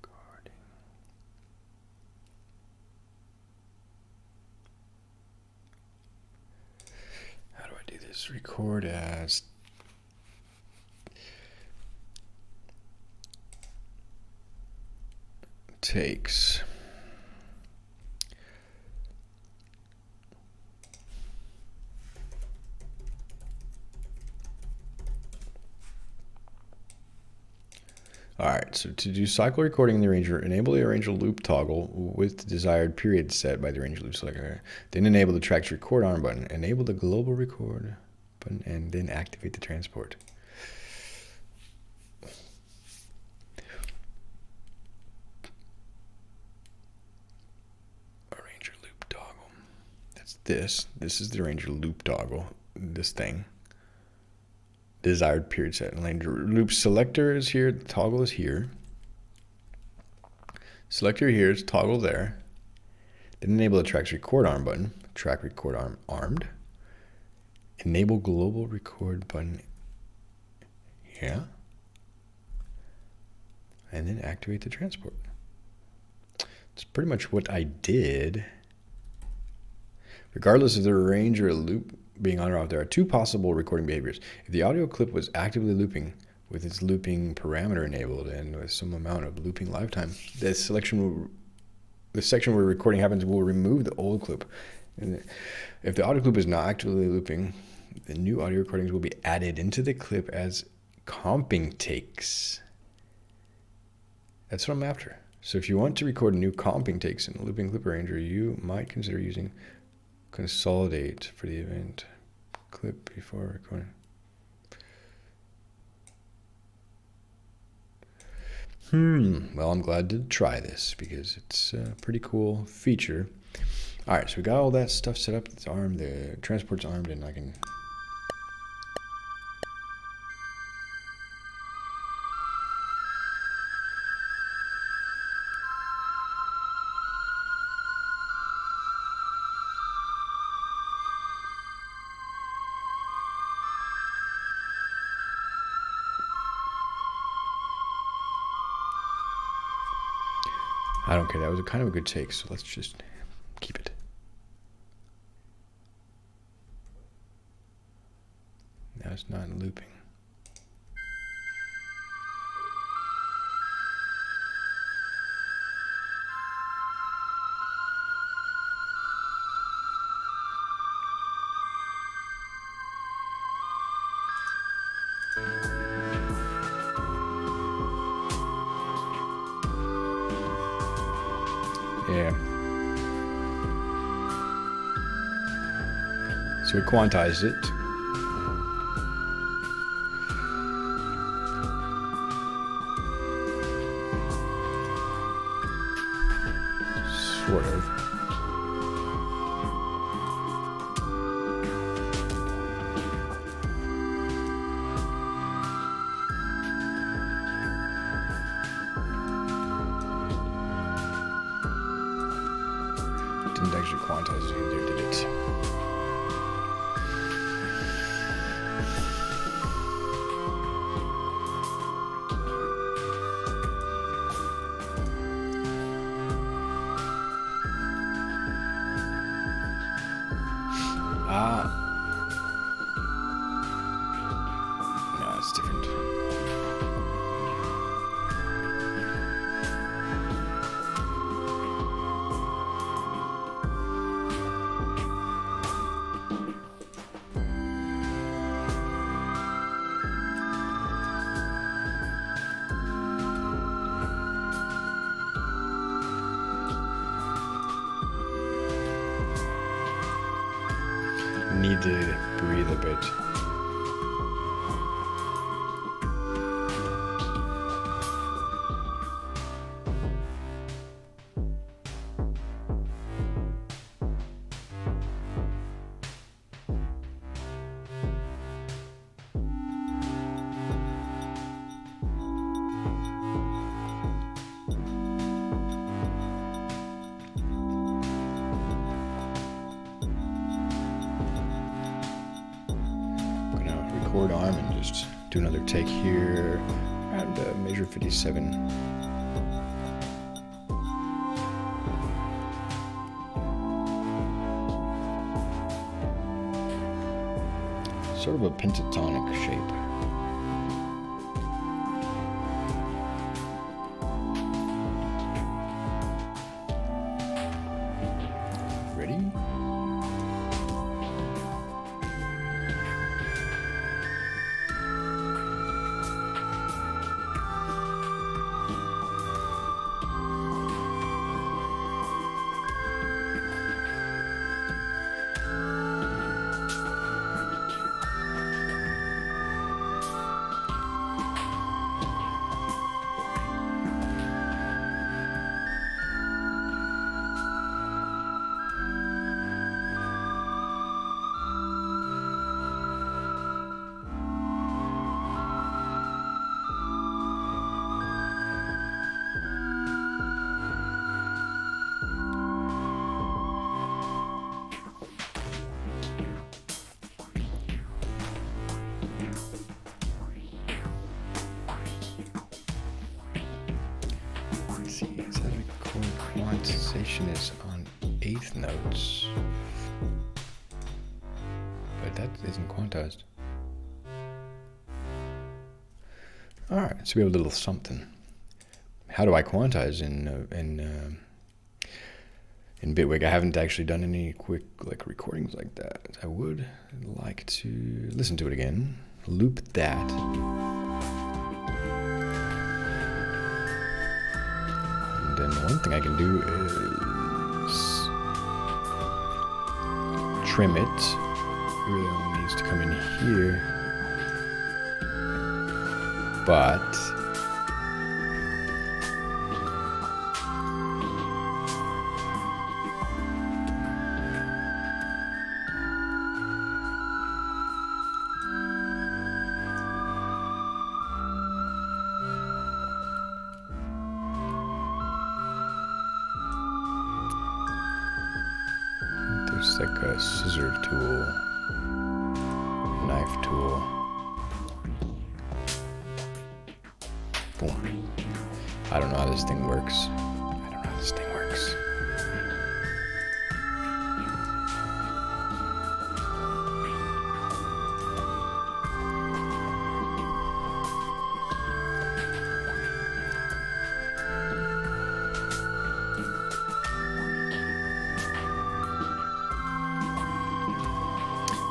recording. How do I do this? Record as takes. All right, so to do cycle recording in the arranger, enable the arranger loop toggle with the desired period set by the arranger loop selector. Then enable the track to record arm button. Enable the global record button and then activate the transport. Arranger loop toggle. That's this. This is the arranger loop toggle. This thing. Desired period set. And loop selector is here. The toggle is here. Selector here is toggle there. Then enable the track's record arm button. Track record arm armed. Enable global record button. Yeah. And then activate the transport. It's pretty much what I did. Regardless of the arranger or loop being on or off, there are two possible recording behaviors. If the audio clip was actively looping with its looping parameter enabled and with some amount of looping lifetime, the section where recording happens will remove the old clip. And if the audio clip is not actively looping, the new audio recordings will be added into the clip as comping takes. That's what I'm after. So if you want to record new comping takes in a looping clip arranger, you might consider using consolidate for the event clip before recording. Well, I'm glad to try this because it's a pretty cool feature. All right, so we got all that stuff set up. It's armed, the transport's armed, and I can... I don't care. That was a kind of a good take, so let's just keep it. Now it's not looping. Yeah. So we quantized it. Sort of. Didn't actually quantize it either, did it? No, it's different. Need to breathe a bit. Record arm and just do another take here around measure 57. Sort of a pentatonic shape. Ready? Quantization is on 8th notes, but that isn't quantized. All right, so we have a little something. How do I quantize in Bitwig? I haven't actually done any quick recordings like that. I would like to listen to it again, loop that. And one thing I can do is trim it. It really only needs to come in here. But there's like a scissor tool, knife tool. Boom. I don't know how this thing works.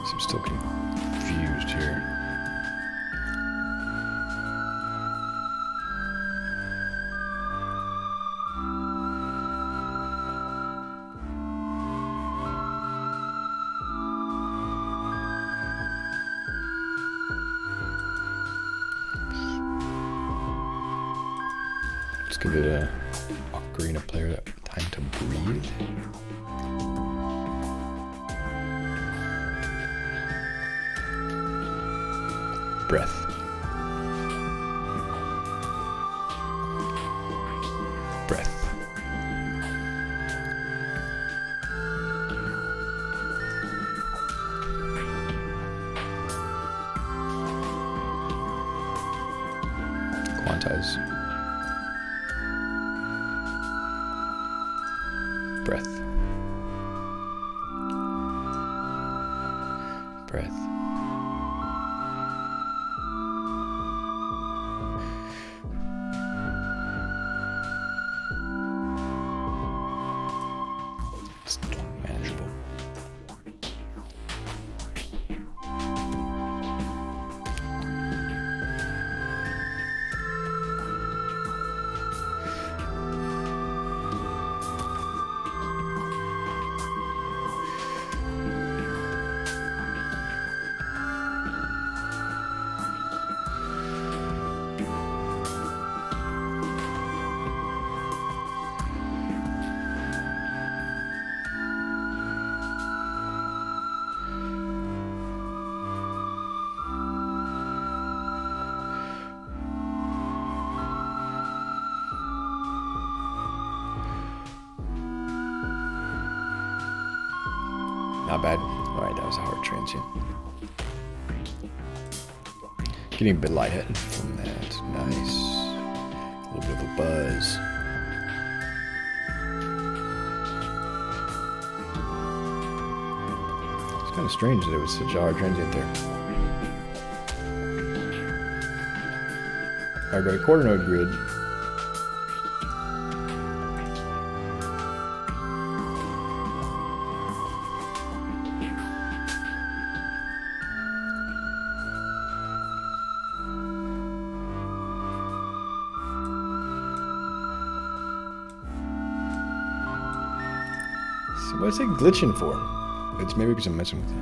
So I'm still confused here. Let's give it a ocarina player Time to breathe. Breath. Breath. Quantize. Breath. Breath. It's manageable. Not bad. Alright, that was a hard transient. Getting a bit lightheaded from that. Nice. A little bit of a buzz. It's kind of strange that it was such a hard transient there. Alright, go to quarter note grid. So what is it glitching for? It's maybe because I'm messing with it.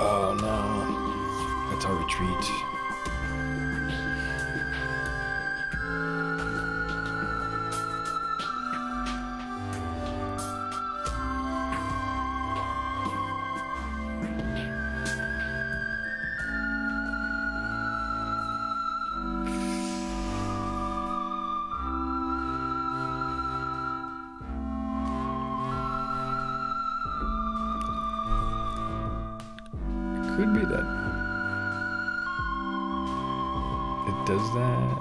Oh no, that's our retreat. Could be that it does that.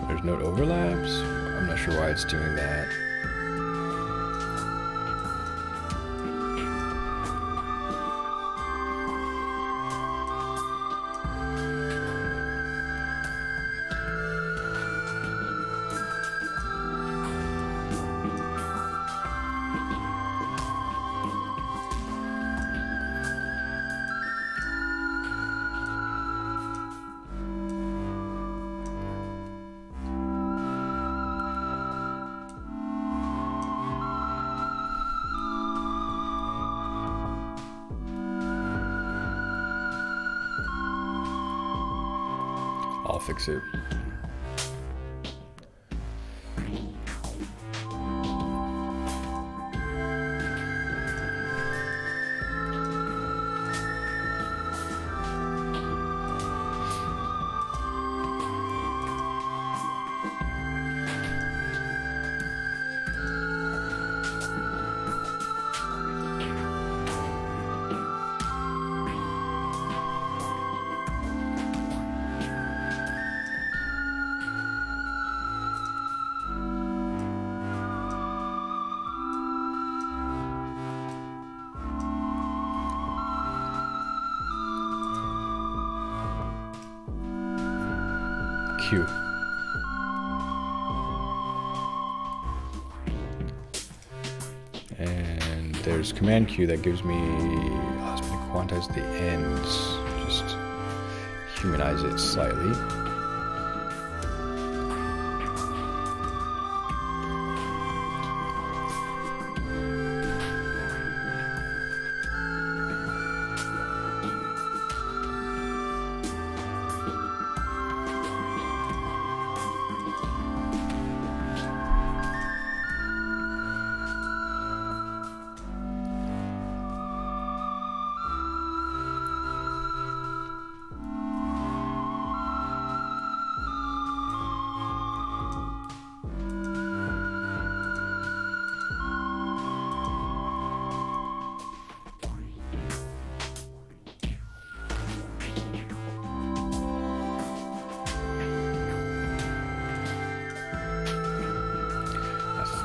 There's no overlaps. I'm not sure why it's doing that. I'll fix it. Q. And there's Command Q that gives me, allows me to quantize the ends. humanize it slightly.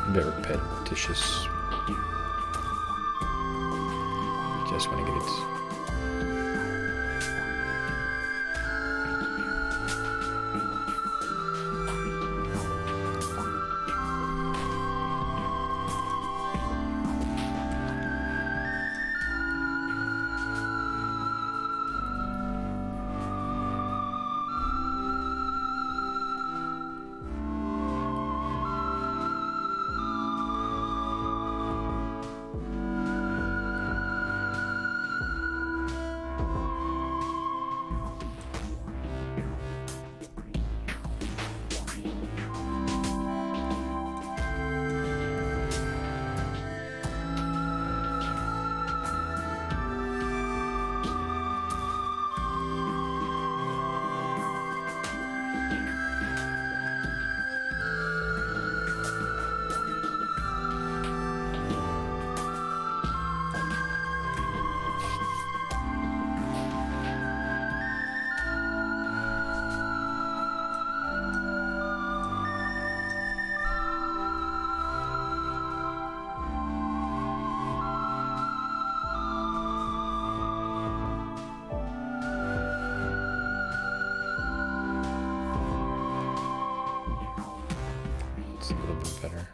A bit repetitious. Just want to get it. It's a little bit better.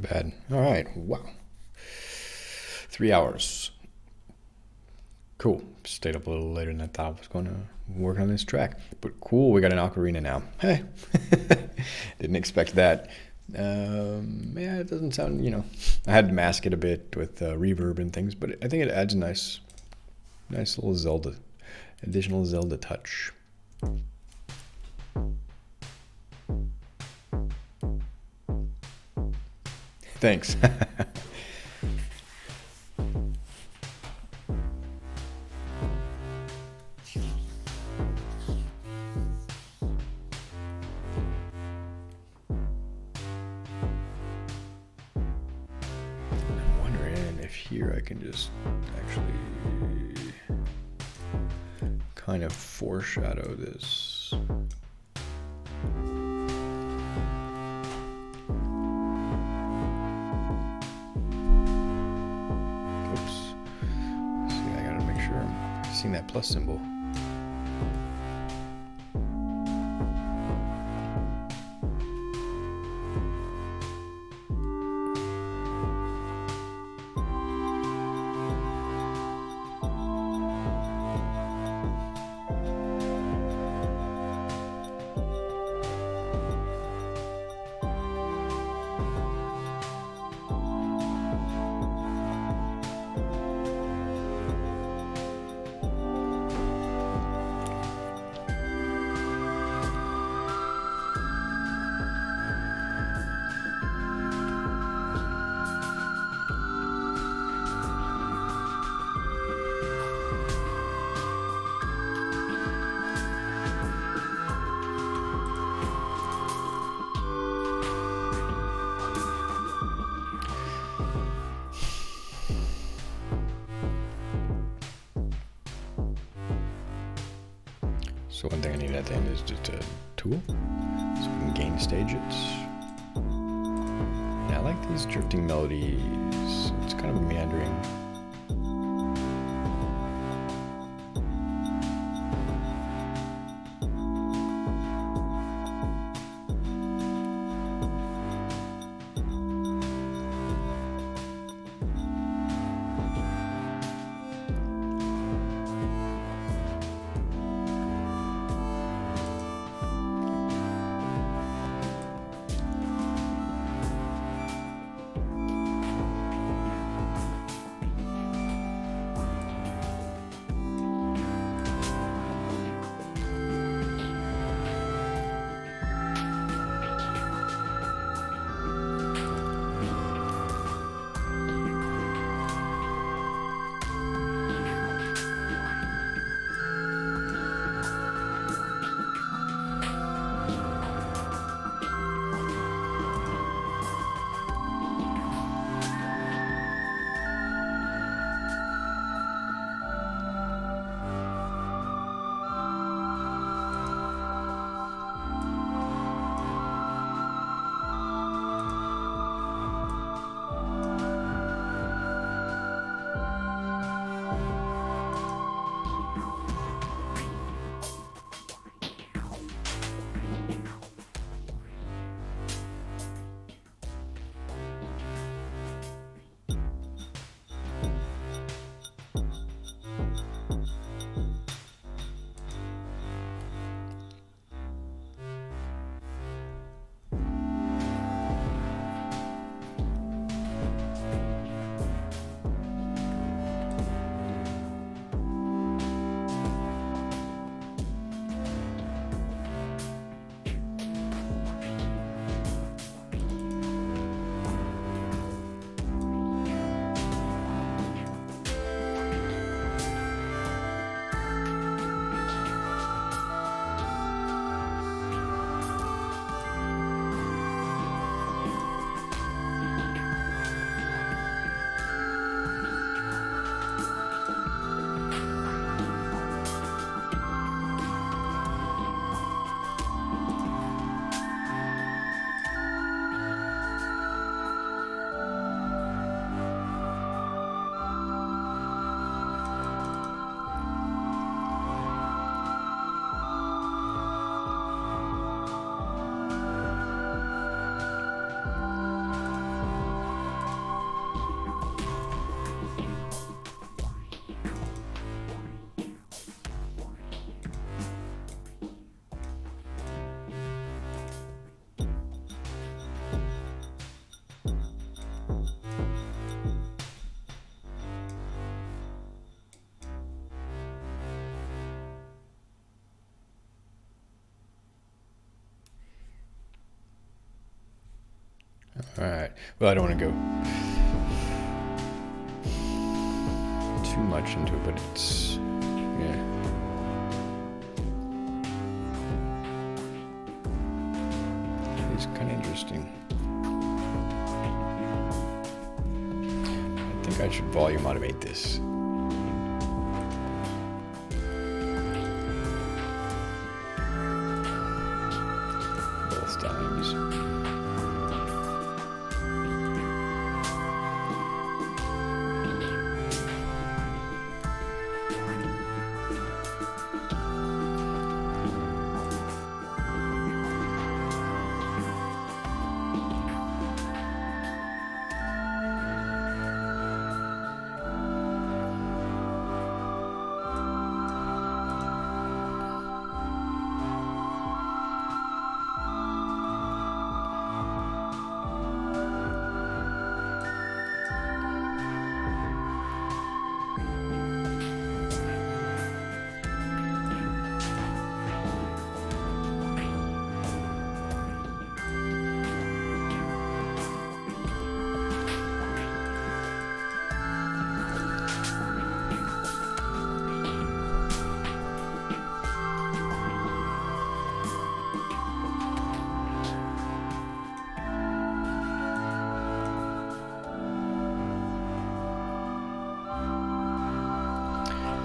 bad. All right. Wow. 3 hours. Cool. Stayed up a little later than I thought I was going to work on this track. But cool, we got an ocarina now. Hey. Didn't expect that. Yeah, it doesn't sound, I had to mask it a bit with reverb and things, but I think it adds a nice little additional Zelda touch. Thanks. I'm wondering if here I can just actually kind of foreshadow this. Oops. See, I gotta make sure I'm seeing that plus symbol. So one thing I need at the end is just a tool, so we can gain stage it. And I like these drifting melodies. It's kind of meandering. All right. Well, I don't want to go too much into it, but it's, yeah. It's kind of interesting. I think I should volume automate this. Both times.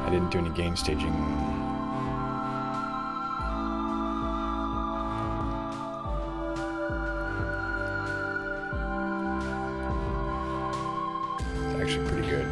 I didn't do any gain staging. It's actually pretty good.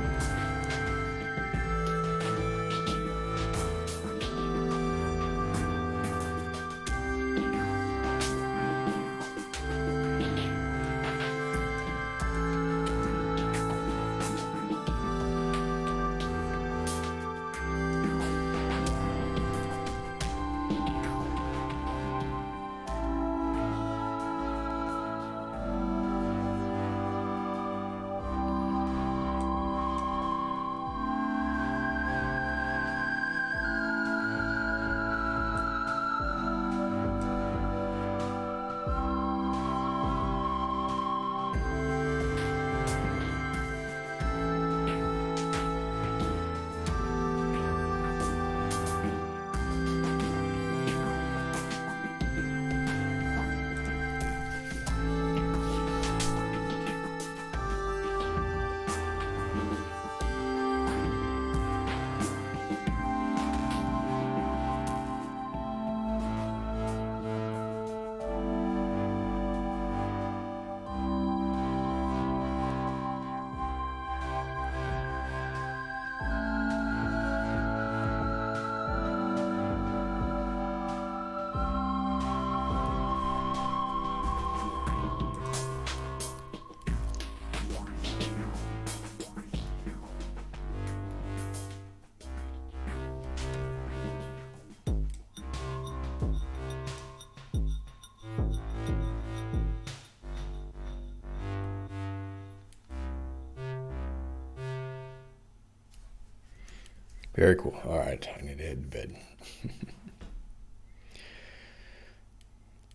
Very cool. All right, I need to head to bed.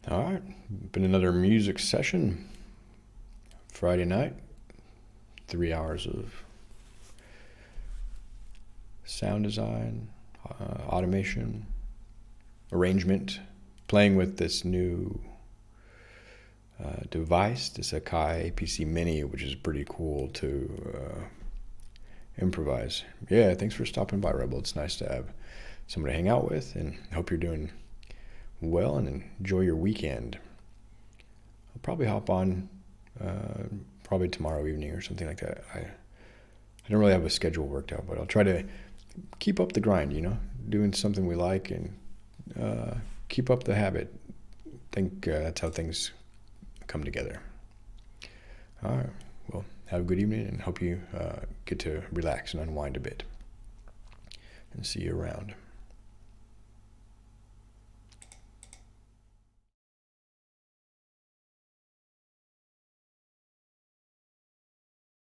All right, been another music session. Friday night, 3 hours of sound design, automation, arrangement, playing with this new device, this Akai APC Mini, which is pretty cool to improvise. Yeah, thanks for stopping by, Rebel. It's nice to have somebody to hang out with, and I hope you're doing well and enjoy your weekend. I'll probably hop on probably tomorrow evening or something like that. I don't really have a schedule worked out, but I'll try to keep up the grind, doing something we like and keep up the habit. I think that's how things come together. All right. Well, have a good evening and hope you get to relax and unwind a bit. And see you around.